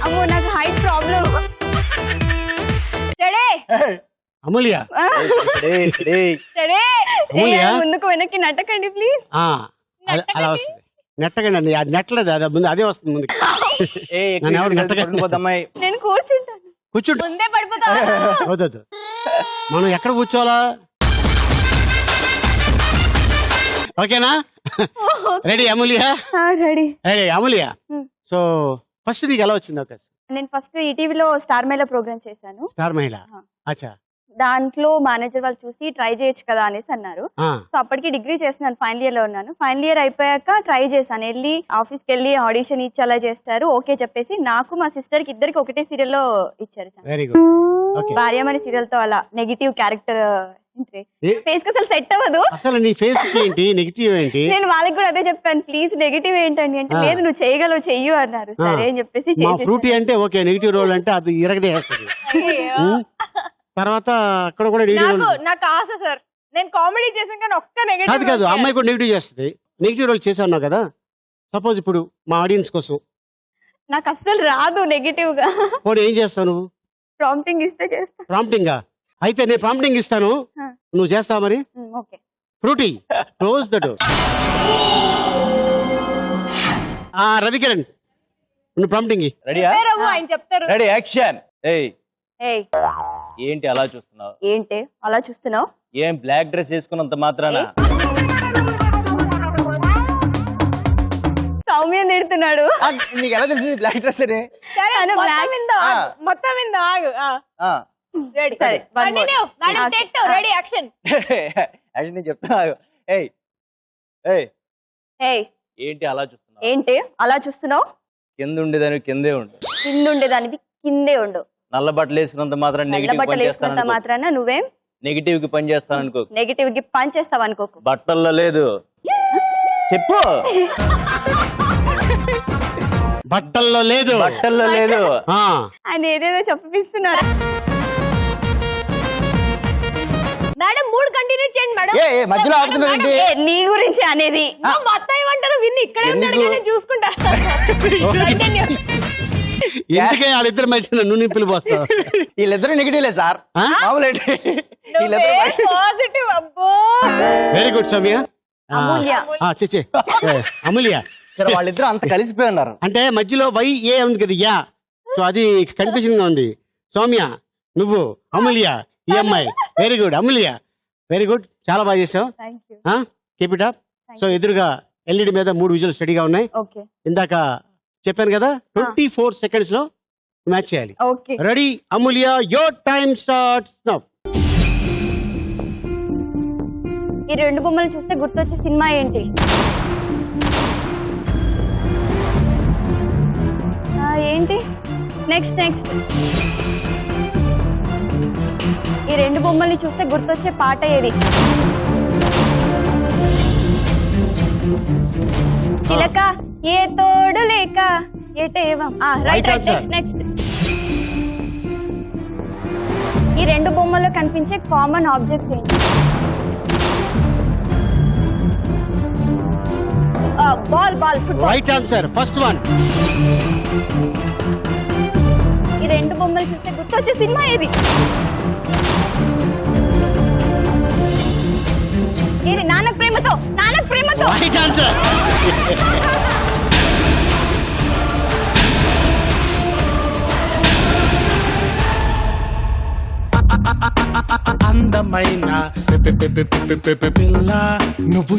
అమ్మో నాకు హైట్ ప్రాబ్లం. రెడీ. అమూల్య అమూల్య ముందుకు వెనక్కి నట్టకండి ప్లీజ్. అలా వస్తుంది. నెట్టకండి అండి, అది నెట్టలేదు, అది ముందు అదే వస్తుంది ముందుకు. నేను కూర్చుంటాను. కూర్చుంటా. ముందే పడిపోతా. వద్దు, మనం ఎక్కడ కూర్చోవాలా? ఓకేనా? రెడీ అమూల్య? రెడీ. రెడీ అమూల్య. సో ఫస్ట్ నీకు ఎలా వచ్చింది అవకాశం? నేను ఫస్ట్ ఈటీవీలో స్టార్ మహిళ ప్రోగ్రామ్ చేశాను. స్టార్ మహిళ, అచ్చా. దాంట్లో మేనేజర్ వాళ్ళు చూసి ట్రై చేయొచ్చు కదా అనేసి అన్నారు. సో అప్పటికి డిగ్రీ చేస్తున్నాను, ఫైనల్ ఇయర్ లో ఉన్నాను. ఫైనల్ ఇయర్ అయిపోయాక ట్రై చేశాను, వెళ్ళి ఆఫీస్కి వెళ్ళి ఆడిషన్ ఇచ్చి అలా చేస్తారు. ఓకే చెప్పేసి నాకు మా సిస్టర్ కి ఇద్దరికి ఒకటే సీరియల్ లో ఇచ్చారు. Very good. భార్యమణి సీరియల్ తో అలా నెగిటివ్ క్యారెక్టర్ ఫేస్ కి అసలు సెట్ అవ్వదు. అసలు నీ ఫేస్ ఏంటి, నెగిటివ్ ఏంటి? నేను వాళ్ళకి కూడా అదే చెప్పాను, ప్లీజ్ నెగిటివ్ ఏంటండి అంటే, లేదు నువ్వు చేయగలవు చెయ్యు అన్నారు. సరే అని చెప్పేసి ఫ్రూటీ అంటే ఓకే, నెగిటివ్ రోల్ అంటే అది ఇరగదే వేస్తుంది. తర్వాత అక్కడ కూడా నాకు ఆశ సార్, నేను కామెడీ చేసాను కానీ ఒక్క నెగటివ్ కాదు, అమ్మాయి కూడా నెగిటివ్ చేస్తుంది. నెగిటివ్ రోల్ చేసావు కదా, సపోజ్ ఇప్పుడు మా ఆడియన్స్ కోసం నాకు అస్సలు రాదు నెగిటివ్ గా. పోనీ ఏం చేస్తావు నువ్వు? ప్రాంప్టింగ్ ఇస్తే చేస్తా. ప్రాంప్టింగ్ అయితే నేను ప్రాంప్టింగ్ ఇస్తాను, నువ్వు చేస్తావు మరి? Okay. Frutti close the door. Ravi Kiran నువ్వు ప్రాంప్టింగ్ రెడీయా? ఆయన చెప్తారు. Ready action. ఏయ్ ఏంటి అలా చూస్తున్నావు? ఏంటి అలా చూస్తున్నావు? ఏం బ్లాక్ డ్రెస్ వేసుకున్నంత మాత్రాన సౌమ్య తిడుతున్నాడు. నీకు ఎలా తెలిసింది బ్లాక్ డ్రెస్ అని? మొత్తం రెడీ. సరే continue. Madam take 2 ready action. Action నేను చెప్తున్నా. ఏయ్ ఏయ్ ఏయ్ ఏంటి అలా చూస్తున్నావు? ఏంటి అలా చూస్తున్నావు? కింద ఉండేదాన్ని కిందే ఉండు, కింద ఉండేదానికి కిందే ఉండు. నల్ల బట్టలు వేసుకున్నంత మాత్రం నువ్వేం నెగిటివ్ కి పని చేస్తాను అనుకో. నెగిటివ్ కి పని చేస్తావు అనుకోకు. బట్టల్లో లేదు చెప్పు. బట్టల్లో లేదు, బట్టల్లో లేదు. ఆయన ఏదేదో చెప్పిస్తున్నారు. మేడం 3 కంటిన్యూ చేయండి మేడం. మధ్యలో ఆపుతున్నావు. నీ గురించి అనేది మొత్తం ఏమంటారు విన్ని ఇక్కడే ఉన్నాడు చూసుకుంటా. ఎందుకే వాళ్ళిద్దరు మధ్య నువ్వు నిప్పులు పోస్తావు? వీళ్ళిద్దరు నెగిటివ్లే సార్. పాజిటివ్. అబ్బో వెరీ గుడ్ సౌమ్య. అమూల్య సరే వాళ్ళిద్దరు అంత కలిసిపోయి ఉన్నారు అంటే మధ్యలో వై ఏ ఉంది కదా, యా. సో అది కన్ఫ్యూజన్ గా ఉంది. సౌమ్య నువ్వు, అమూల్య ఈ అమ్మాయి. వెరీ గుడ్ అమూల్య, వెరీ గుడ్, చాలా బాగా చేసావు. Keep it up. సో ఎదురుగా ఎల్ఈడి మీద 3 విజువల్స్ రెడీగా ఉన్నాయి. ఇందాక చెప్పాను కదా 24 సెకండ్స్ లో మ్యాచ్ చేయాలి. Ready Amulya, your time starts now. ఈ 2 బొమ్మలు చూస్తే గుర్తొచ్చే సినిమా ఏంటి? ఏంటి నెక్స్ట్ ఈ 2 బొమ్మల్ని చూస్తే గుర్తొచ్చే పాట ఏది? చిలక ఏ తోడు లేక ఎటేవం. రైట్. నెక్స్ట్ ఈ 2 బొమ్మల్లో కనిపించే కామన్ ఆబ్జెక్ట్ ఏంటి? Ball football. Right answer, first one. ఈ 2 బొమ్మలు చూస్తే గుర్తొచ్చే సినిమా ఏది? Right answer. అందమైన పిల్ల నువ్వు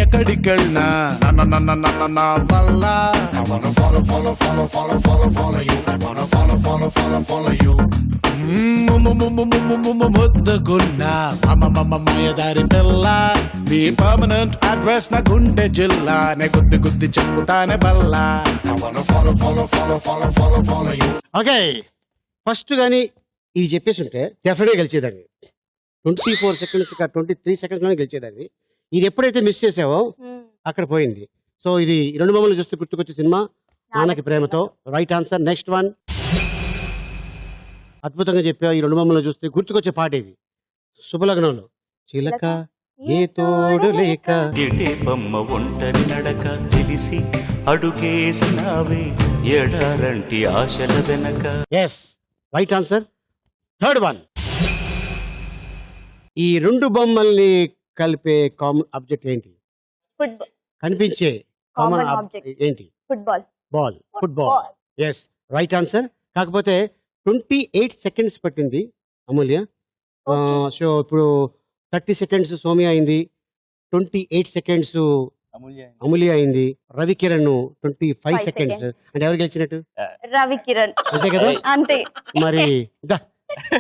ఎక్కడికెళ్ళినా నా వల్ల ముద్దుగున్నా మాయదారి పిల్ల నీ పర్మనెంట్ అడ్రస్ నా గుండె జిల్లా నే గుద్ది చెప్పుతానే బల్లా. ఓకే, ఫస్ట్ కానీ ఇది చెప్పేసి ఉంటే డెఫినెట్గా గెలిచేదాన్ని. 24 సెకండ్స్ 23 సెకండ్స్లోనే గెలిచేదాన్ని. ఇది ఎప్పుడైతే మిస్ చేసావో అక్కడ పోయింది. సో ఇది 2 బొమ్మలు చూస్తే గుర్తుకొచ్చే సినిమా నాన్నకి ప్రేమతో. Right answer. Next one. అద్భుతంగా చెప్పావు. ఈ 2 బొమ్మలు చూస్తే గుర్తుకొచ్చే పాట ఇది శుభలగ్నంలో. చిలక ఏ తోడు లేక ఎటే బొమ్మ ఒంటరి నడక తెలిసి అడుగేసినావే ఎడారంటి ఆశల వెనక. Yes, right answer. Third one. ఈ 2 బొమ్మల్ని కలిపే కామన్ ఆబ్జెక్ట్ ఏంటి? ఫుట్బాల్. కనిపించే కామన్ Common ఆబ్జెక్ట్ object. ఏంటి? Football. Ball. Football. Yes, right answer. కాకపోతే 28 సెకండ్స్ పట్టింది అమూల్య. సో ఇప్పుడు 30 సెకండ్స్ సోమియా అయింది, 28 సెకండ్స్ అమూల్య అయింది, రవికిరణ్ 25 సెకండ్స్. అంటే ఎవరు గెలిచినట్టు? రవికిరణ్. అంతే కదా? అంతే. మరి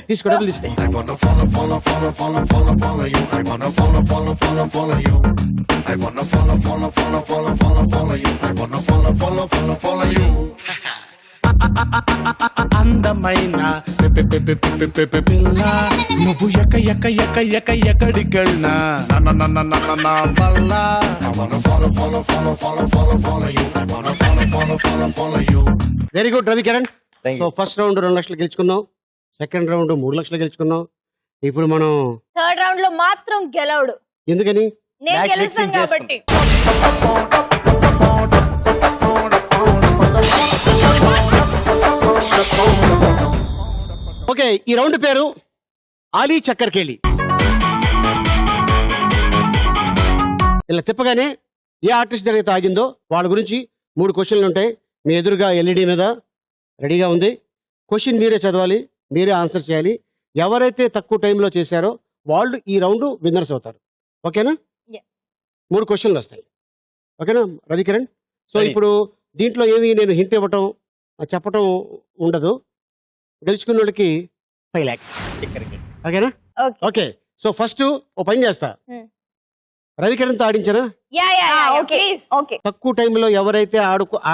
తీసుకో, డబ్బులు తీసుకో. అందమైన పిల్ల నువ్వు ఎక్కడికెళ్ళినా నా వల్ల. Very good Ravikiran. So first round 2 లక్షలు గెలుచుకున్నాం, సెకండ్ రౌండ్ 3 లక్షలు గెలుచుకున్నాం. ఇప్పుడు మనం థర్డ్ రౌండ్ లో మాత్రం గెలవడు. ఎందుకని? నేను గెలుస్తాను కాబట్టి. ఓకే, ఈ రౌండ్ పేరు ఆలీ చక్కర్కేళి. ఇలా తిప్పగానే ఏ ఆర్టిస్ట్ దగ్గర ఆగిందో వాళ్ళ గురించి 3 క్వశ్చన్లు ఉంటాయి. మీ ఎదురుగా ఎల్ఈడి మీద రెడీగా ఉంది. క్వశ్చన్ మీరే చదవాలి, మీరే ఆన్సర్ చేయాలి. ఎవరైతే తక్కువ టైంలో చేశారో వాళ్ళు ఈ రౌండ్ విన్నర్స్ అవుతారు. ఓకేనా? 3 క్వశ్చన్లు వస్తాయి. ఓకేనా రవికిరణ్? సో ఇప్పుడు దీంట్లో ఏమి నేను హింట్ ఇవ్వటం చెప్పటం ఉండదు. గెలుచుకున్న వాళ్ళకి 5 lakhs. ఓకేనా? ఓకే, సో ఫస్ట్ ఓ పని చేస్తా. రవికిరణ్తో ఆడించనా? ఓకే. ఓకే. తక్కువ టైంలో ఎవరైతే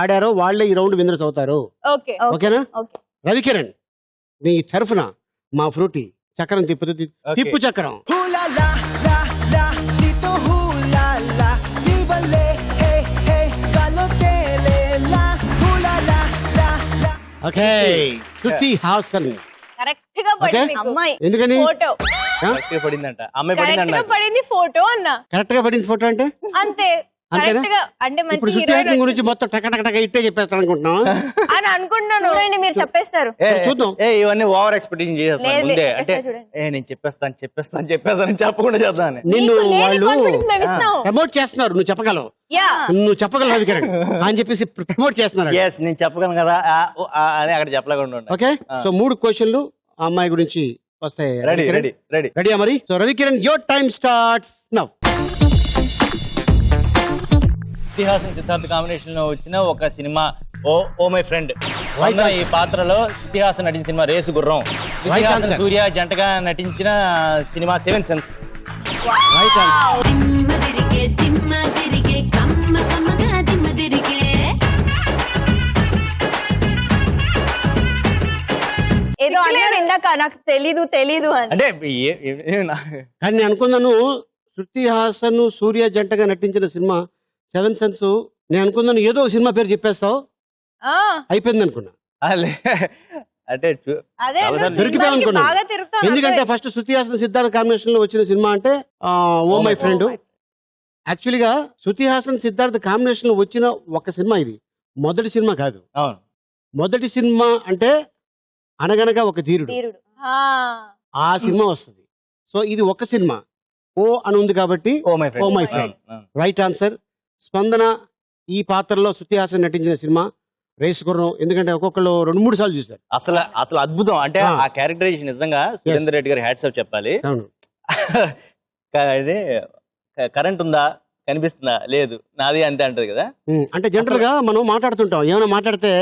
ఆడారో వాళ్ళే ఈ రౌండ్ విన్నర్స్ అవుతారు. ఓకే. ఓకేనా? ఓకే. రవికిరణ్ నీ తరఫున మా ఫ్రూటీ చక్రం తిప్పు చక్రం. ఓకే, శృతి హాసన్. కరెక్ట్ గా పడింది అమ్మాయి. ఎందుకని? ఫోటో పడిందంట, అమ్మాయి కరెక్ట్ గా పడిందంట. పడింది ఫోటో అన్న. కరెక్ట్ గా పడింది ఫోటో అంటే అంతే. అంతేనా? కరెక్ట్ గా అంటే ఇప్పుడు మంచి శృతి హాసన్ గురించి మొత్తం టక ఇట్టే చెప్పేస్తాను అనుకుంటున్నావా? అని అనుకుంటున్నాను. చూడండి, మీరు చెప్పేస్తారు. చూద్దాం. ఇవన్నీ ఓవర్ ఎక్స్పెక్టేషన్ చేసేస్తాను లేదు, ముందే. లేదు, అంటే చూడండి. నేను చెప్పేస్తాను చెప్పకుండా చేద్దామని. నిన్ను నీకు లేని వాళ్ళు confidence మేము ఇస్తాం. ప్రమోట్ చేస్తున్నారు. నువ్వు చెప్పగలవు, యా. నువ్వు చెప్పగలవు రవికిరణ్ అని చెప్పేసి ప్రమోట్ చేస్తున్నారు. ఎస్, నేను చెప్పగలను కదా అని అక్కడ చెప్పలేకుండా ఉండాలి. ఓకే, సో 3 క్వశ్చన్లు ఆ అమ్మాయి గురించి వస్తాయి. రెడీ. రెడీయా మరి? So Ravikiran, your time starts now. ఇతిహాసం సిద్ధార్థ కాంబినేషన్ లో వచ్చిన ఒక సినిమా ఓ మై ఫ్రెండ్. ఈ పాత్రలో ఇతిహాసం నటించిన సినిమా రేసు గుర్రం. ఇతిహాసం సూర్య జంటగా నటించిన సినిమా 7 సెన్స్. Right answer. ఏదో అన్నారు ఇందాక, నాకు తెలీదు అని. అంటే కానీ నేను అనుకున్నాను శృతి హాసన్ సూర్య జంటగా నటించిన సినిమా 7 సెన్స్. నేను అనుకున్నాను ఏదో ఒక సినిమా పేరు చెప్పేస్తావు, అయిపోయింది అనుకున్నా. అంటే అదే దొరికిపోయావు అనుకున్నాను. బాగా తిరుగుతాను. ఎందుకంటే ఫస్ట్ శృతి హాసన్ సిద్ధార్థ కాంబినేషన్ లో వచ్చిన సినిమా అంటే ఓ మై ఫ్రెండ్. యాక్చువల్గా శృతి హాసన్ సిద్ధార్థ కాంబినేషన్ లో వచ్చిన ఒక సినిమా ఇది, మొదటి సినిమా కాదు. అవును, మొదటి సినిమా అంటే అనగనగా ఒక ధీరుడు, ఆ సినిమా వస్తుంది. సో ఇది ఒక సినిమా. ఓ అని ఉంది కాబట్టి oh my oh my friend right answer. Spandana ఈ పాత్రలో శృతి హాసన్ నటించిన సినిమా రేసు గుర్రం. ఎందుకంటే ఒక్కొక్కరు 2-3 సార్లు చూశారు. అసలు అద్భుతం. అంటే ఆ క్యారెక్టరైజేషన్ నిజంగా సురేందర్ రెడ్డి గారి హ్యాట్స్ ఆఫ్ చెప్పాలి. అవును. అదే కరెంట్ ఉందా, కనిపిస్తుందా, లేదు, నాది అంతే అంటది కదా. అంటే జనరల్ గా మనం మాట్లాడుతుంటాం, ఏమైనా మాట్లాడితే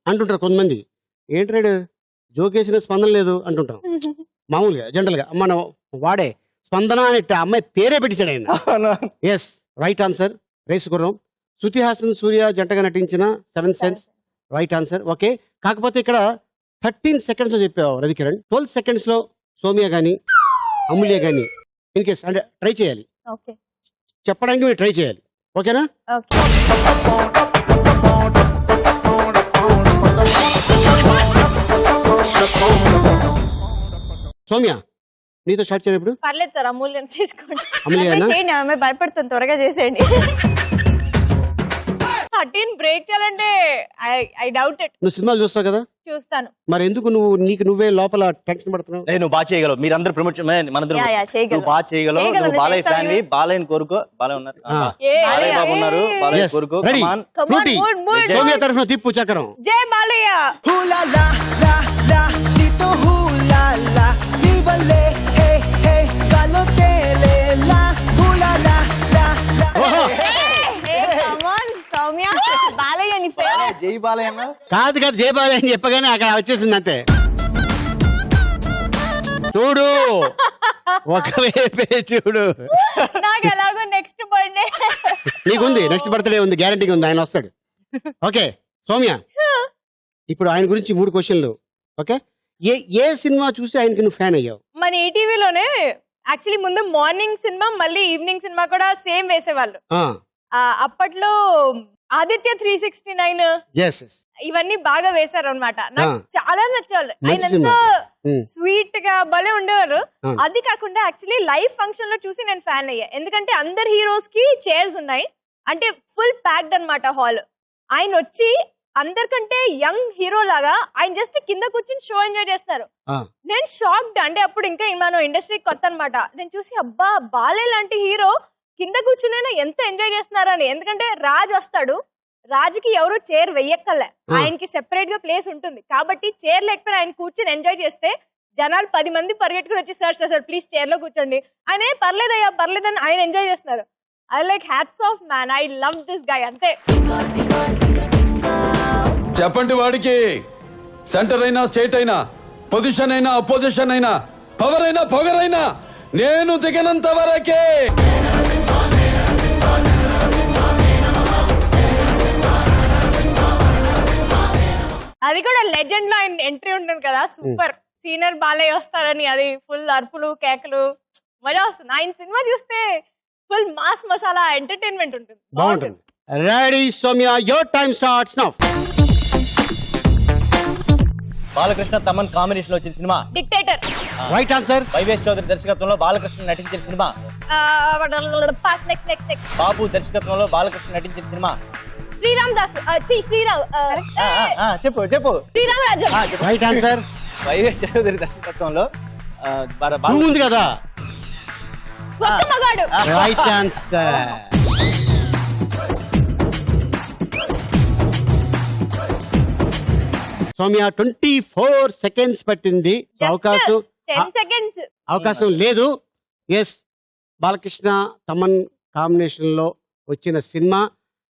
అంటుంటారు కొంతమంది, ఏంటి రేడు జోకేసిన స్పందన లేదు అంటుంటాం. మామూలుగా జనరల్ గా మనం వాడే స్పందన అనే అమ్మాయి పేరే పెట్టించాడు ఆయన. ఎస్ రైట్ ఆన్సర్ రేసు గుర్రం. శృతి హాసన్ సూర్య జంటగా నటించిన 7th sense right answer. Okay, కాకపోతే ఇక్కడ 13 seconds లో చెప్పావు రవికిరణ్. 12 seconds లో సౌమ్య గాని అమూల్య గాని ఇన్ కేస్ అంటే ట్రై చేయాలి, ఓకే చెప్పడానికి మీరు ట్రై చేయాలి. ఓకేనా? ఓకే సౌమ్య నీతో స్టార్ట్ చేయాలి ఇప్పుడు. పర్లేదు సార్, అమూల్యం తీసుకోండి. అమూల్యనా? చేయండి, ఆమె భయపడుతుంది, త్వరగా చేసేయండి. 13 బ్రేక్ చేయాలంటే ఐ డౌట్ ఇట్. నువ్వు సినిమాలు చూస్తావు కదా, చూస్తాను. మరి ఎందుకు నీకు నువ్వే లోపల టెన్షన్ పడుతున్నావు? నువ్వు బాగా చేయగలవు, మీరందరూ ప్రమోషన్ నువ్వు బాగా చేయగలవు. నువ్వు బాలయ్య ఫ్యాన్, బాలయ్యని కోరుకో. బాలయ్య ఉన్నారు, బాలయ్య బాబు ఉన్నారు, బాలయ్య కోరుకో. రెడీ? ఫ్రూటీ సౌమ్య తరఫున తిప్పు చక్రం. జై బాలయ్య. సౌమ్య బాలయ్య నీ ఫేవరెట్. జై బాలయ్య అన్న. కాదు జై బాలయ్య అని చెప్పగానే అక్కడ వచ్చేసింది అంతే. చూడు ఒకవైపే చూడు. నాకు ఎలాగో నెక్స్ట్ బర్త్డే నీకుంది, నెక్స్ట్ బర్త్డే ఉంది, గ్యారంటీగా ఉంది, ఆయన వస్తాడు. ఓకే సౌమ్య, ఇప్పుడు ఆయన గురించి 3 క్వశ్చన్లు. ఓకే, ఏ సినిమా చూసి ఆయనకి నువ్వు ఫ్యాన్ అయ్యావు? మన ఈటీవీలోనే యాక్చువల్లీ ముందు మార్నింగ్ సినిమా మళ్ళీ ఈవినింగ్ సినిమా కూడా సేమ్ వేసేవాళ్ళు. అప్పట్లో ఆదిత్య 369 ఇవన్నీ బాగా వేశారు అనమాట. నాకు చాలా నచ్చేవాళ్ళు. ఆయన ఎంతో స్వీట్ గా భలే ఉండేవారు. అది కాకుండా యాక్చువల్లీ లైవ్ ఫంక్షన్ లో చూసి నేను ఫ్యాన్ అయ్యా. ఎందుకంటే అందరు హీరోస్ కి చైర్స్ ఉన్నాయి, అంటే ఫుల్ ప్యాక్డ్ అనమాట హాల్. ఆయన వచ్చి అందరికంటే యంగ్ హీరో లాగా ఆయన జస్ట్ కింద కూర్చొని షో ఎంజాయ్ చేస్తారు. నేను షాక్డ్. అంటే అప్పుడు ఇంకా మనం ఇండస్ట్రీ కొత్త అనమాట. నేను చూసి అబ్బా బాలయ్య లాంటి హీరో కింద కూర్చునైనా ఎంత ఎంజాయ్ చేస్తున్నారని. ఎందుకంటే రాజ్ వస్తాడు, రాజుకి ఎవరు చైర్ వెయ్యక్కర్లే, ఆయనకి సెపరేట్ గా ప్లేస్ ఉంటుంది. కాబట్టి చైర్ లేకపోయినా ఆయన కూర్చొని ఎంజాయ్ చేస్తే జనాలు 10 మంది పరిగెట్టుకుని వచ్చి సార్ ప్లీజ్ చైర్ లో కూర్చోండి అనే పర్లేదయ్యా పర్లేదని ఆయన ఎంజాయ్ చేస్తున్నారు. I like hats off man, I love this guy. అంతే. చెప్పండి వాడికి, సెంటర్ అయినా స్టేట్ అయినా పొజిషన్ అయినా అపోజిషన్ అయినా పవర్ అయినా పొగరైనా నేను దిగనంత వరకే. అది కూడా లెజెండ్ లో ఆయన ఎంట్రీ ఉంటుంది కదా, సూపర్. సీనియర్ బాలయ్య వస్తారని అది ఫుల్ అరుపులు కేకలు మజా వస్తుంది. ఆయన సినిమా చూస్తే ఫుల్ మాస్ మసాలా ఎంటర్టైన్మెంట్ ఉంటుంది. బాగుంటుంది. Ready Soumya, your time starts now. Balakrishna Thaman combination లో వచ్చిన సినిమా డిక్టేటర్. Right answer. వైవేష్ చౌదరి దర్శకత్వంలో బాలకృష్ణ నటించిన సినిమా. బాబు దర్శకత్వంలో బాలకృష్ణ నటించిన సినిమా. శ్రీరామ్ దాస్. చెప్పు శ్రీరామ్ రాజ్యం. Right answer. వైవేష్ చౌదరి దర్శకత్వంలో ఉంది కదా, ఒక్క మగాడు. Right answer. సౌమ్య 24 seconds పట్టింది. అవకాశం 10 seconds అవకాశం లేదు. ఎస్, బాలకృష్ణ తమన్ కాంబినేషన్ లో వచ్చిన సినిమా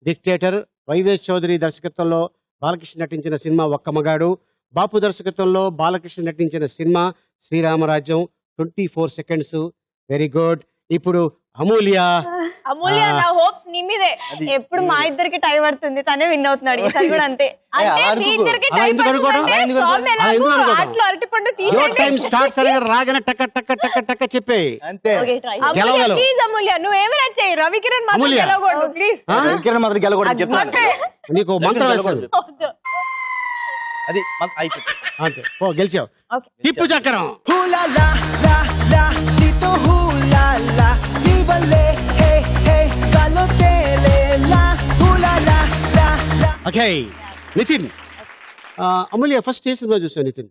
డిక్టేటర్. వైవేష్ చౌదరి దర్శకత్వంలో బాలకృష్ణ నటించిన సినిమా ఒక్క మగాడు. బాపు దర్శకత్వంలో బాలకృష్ణ నటించిన cinema Sri Rama Rajyam. 24 seconds. Very good. ఇప్పుడు అమూల్య. నా హోప్స్ నీ మీదే. ఎప్పుడు మా ఇద్దరికి టై పడుతుంది, తనే విన్ అవుతున్నాడు ఈసారి కూడా. అంతే. మీ ఇద్దరికి టై పడుతుందంటే సౌమ్య నాకు ఆటలో అరటిపండు తీసేయండి. రాగానే టక్క టక్క టక్క టక్క చెప్పే అంతే. ప్లీజ్ అమూల్య, నువ్వు ఏమైనా చెయ్యి, రవికిరణ్ మాత్రం గెలవకూడదు ప్లీజ్. రవికిరణ్ మాత్రం గెలవకూడదు చెప్తాను. నీకు మంత్రం వేస్తాను. అది అయిపోయింది అంతే. ఓ గెలిచావు. తిప్పు చక్రం. ఓకే నితిన్. అమూల్య ఫస్ట్ ఏ సినిమా చూసావు? నితిన్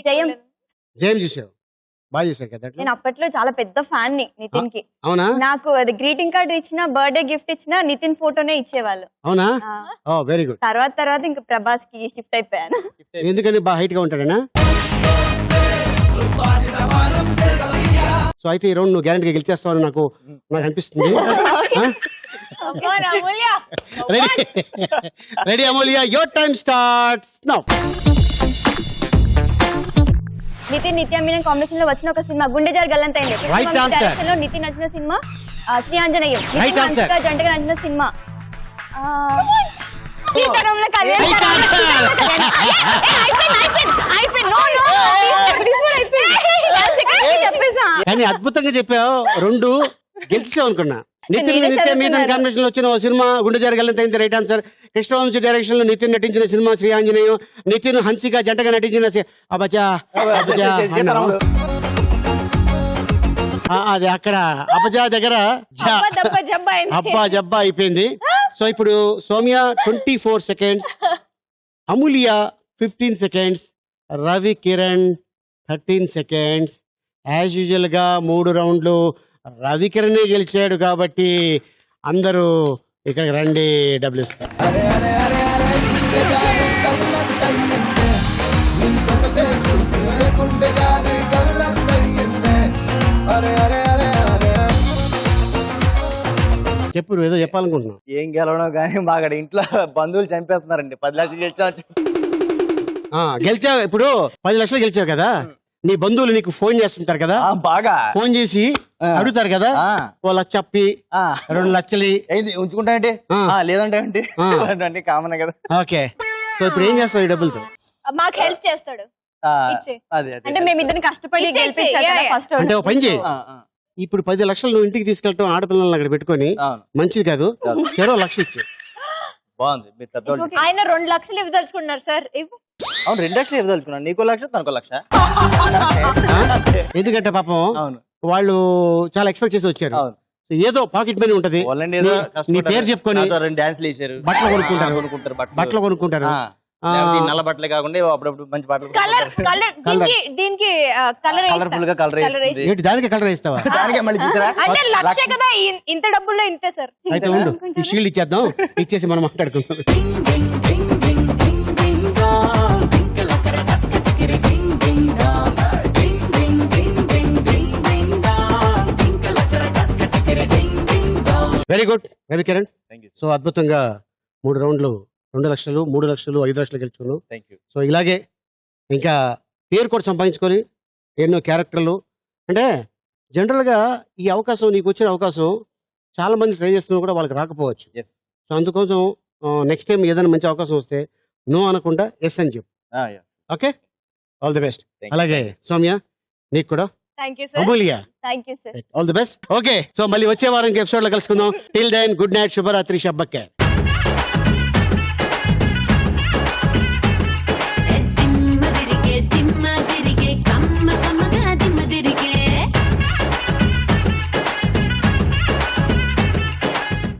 జయం జయం చూసావు. బాగా చేశాడు కదా అట్లా? నేను అప్పట్లో చాలా పెద్ద ఫ్యాన్ ని నితిన్ కి. అవునా? నాకు అది గ్రీటింగ్ కార్డ్ ఇచ్చిన, బర్త్డే గిఫ్ట్ ఇచ్చిన నితిన్ ఫోటోనే ఇచ్చేవాళ్ళు. అవునా? ఆ. ఓ వెరీ గుడ్. తర్వాత ఇంకా ప్రభాస్ కి షిఫ్ట్ అయిపోయాను. ఎందుకని బాగా హైట్ గా ఉంటాడనా? సో అయితే ఈ రౌండ్ నువ్వు గ్యారెంటీగా గెలిచేస్తావని నాకు అనిపిస్తుంది. Ready ready Amulya, your time starts now. Nithin Nithya Menen combination లో వచ్చిన ఒక సినిమా గుండెజార్ గల్లంతైంది. Right answer. డైరెక్షన్ లో నితిన్ నచ్చిన cinema Shri Anjaneyam. Right Nitin answer. Hansika జంటగా నచ్చిన సినిమా సీతారాముల కళ్యాణ్. Right answer. చెప్పేసా కానీ అద్భుతంగా చెప్పావు, రెండు గెలిచావు అనుకున్నా. నితిన్ నేనే నిత్య మీనన్ చదువుతున్నాను. కాంబినేషన్ లో వచ్చిన ఓ సినిమా గుండె జరగలంతైంది. Right answer. కృష్ణవంశీ డైరెక్షన్ లో నితిన్ నటించిన సినిమా శ్రీ ఆంజనేయం. నితిన్ హన్సిక జంటగా నటించిన అబచా అబచా అన్నావు. అది అక్కడ అబజా దగ్గర అబ్బా జబ్బా అయిపోయింది. సో ఇప్పుడు సౌమ్య 24 సెకండ్స్, అమూల్య 15 seconds, Ravi Kiran 13 seconds. As usual గా 3 రౌండ్లు రవి కిరణ్ గెలిచాడు కాబట్టి అందరూ ఇక్కడికి రండి, డబ్బులు ఇస్తారు. చెప్పు, నువ్వు ఏదో చెప్పాలనుకుంటున్నావు. ఏం గెలవడం కానీ మాకు ఇంట్లో బంధువులు చంపేస్తున్నారండి. 10 లక్షలు గెలిచావు. ఇప్పుడు 10 లక్షలు గెలిచావు కదా, నీ బంధువులు నీకు ఫోన్ చేస్తుంటారు కదా, బాగా ఫోన్ చేసి అడుగుతారు కదా, 1 లక్ష అప్పి 2 లక్షలు ఉంచుకుంటానంటే లేదంటే అంటే కామన్ కదా. ఓకే, సో ఇప్పుడు ఏం చేస్తావు ఈ డబ్బులతో? మాకు హెల్ప్ చేస్తాడు. అంటే మేమిద్దరిని కష్టపడి ఫస్ట్. అంటే ఒక పని చేయి, ఇప్పుడు 10 లక్షలు నువ్వు ఇంటికి తీసుకెళ్ళటం, ఆడపిల్లల్ని అక్కడ పెట్టుకొని మంచిది కాదు. 1 లక్ష ఇచ్చు. బాగుంది. మీరు పెద్దోళ్ళు. ఆయన 2 లక్షలు ఇవ్వదలుచుకున్నారు సార్. అవును, 2 లక్షలు ఇవ్వదలుచుకున్నాను. నీకో 1 లక్ష, తనకో 1 లక్ష. ఎందుకంటే పాపం వాళ్ళు చాలా ఎక్స్పెక్ట్ చేసి వచ్చారు. ఏదో పాకెట్ మనీ ఉంటది, నీ పేరు చెప్పుకొని 2 డాన్స్లు వేసారు, బట్టలు కొనుక్కుంటారు. నల్ల బట్టలే కాకుండా అప్పుడప్పుడు మంచి బట్టలు. దీనికి కలర్ఫుల్ గా కలర్ ఏంటి దానికి కలర్ వేస్తావా? దానికే మళ్ళీ చూసారా? అంటే లక్ష కదా, ఇంత డబ్బుల్లో ఇంతే సార్. అయితే ఉండు, ఈ షీల్డ్ ఇచ్చేద్దాం, ఇచ్చేసి మనం మాట్లాడుకుంటాం. Very good Ravi Kiran. So అద్భుతంగా 3 రౌండ్లు 2 లక్షలు, 3 లక్షలు, 5 లక్షలు గెలుచుకున్నావు. సో ఇలాగే ఇంకా పేరు కూడా సంపాదించుకొని ఎన్నో క్యారెక్టర్లు. అంటే జనరల్గా ఈ అవకాశం, నీకు వచ్చిన అవకాశం చాలా మంది ట్రై చేస్తున్నా కూడా వాళ్ళకి రాకపోవచ్చు. సో అందుకోసం నెక్స్ట్ టైం ఏదైనా మంచి అవకాశం వస్తే నో అనకుండా ఎస్ అని చెప్పు. Okay, all the best. అలాగే సౌమ్య నీకు కూడా. Amulya all the best. Okay, so మళ్ళీ వచ్చే వారం ఎపిసోడ్ లో కలుసుకుందాం. టిల్ దెన్ గుడ్ నైట్, శుభరాత్రి, షబ్బకే.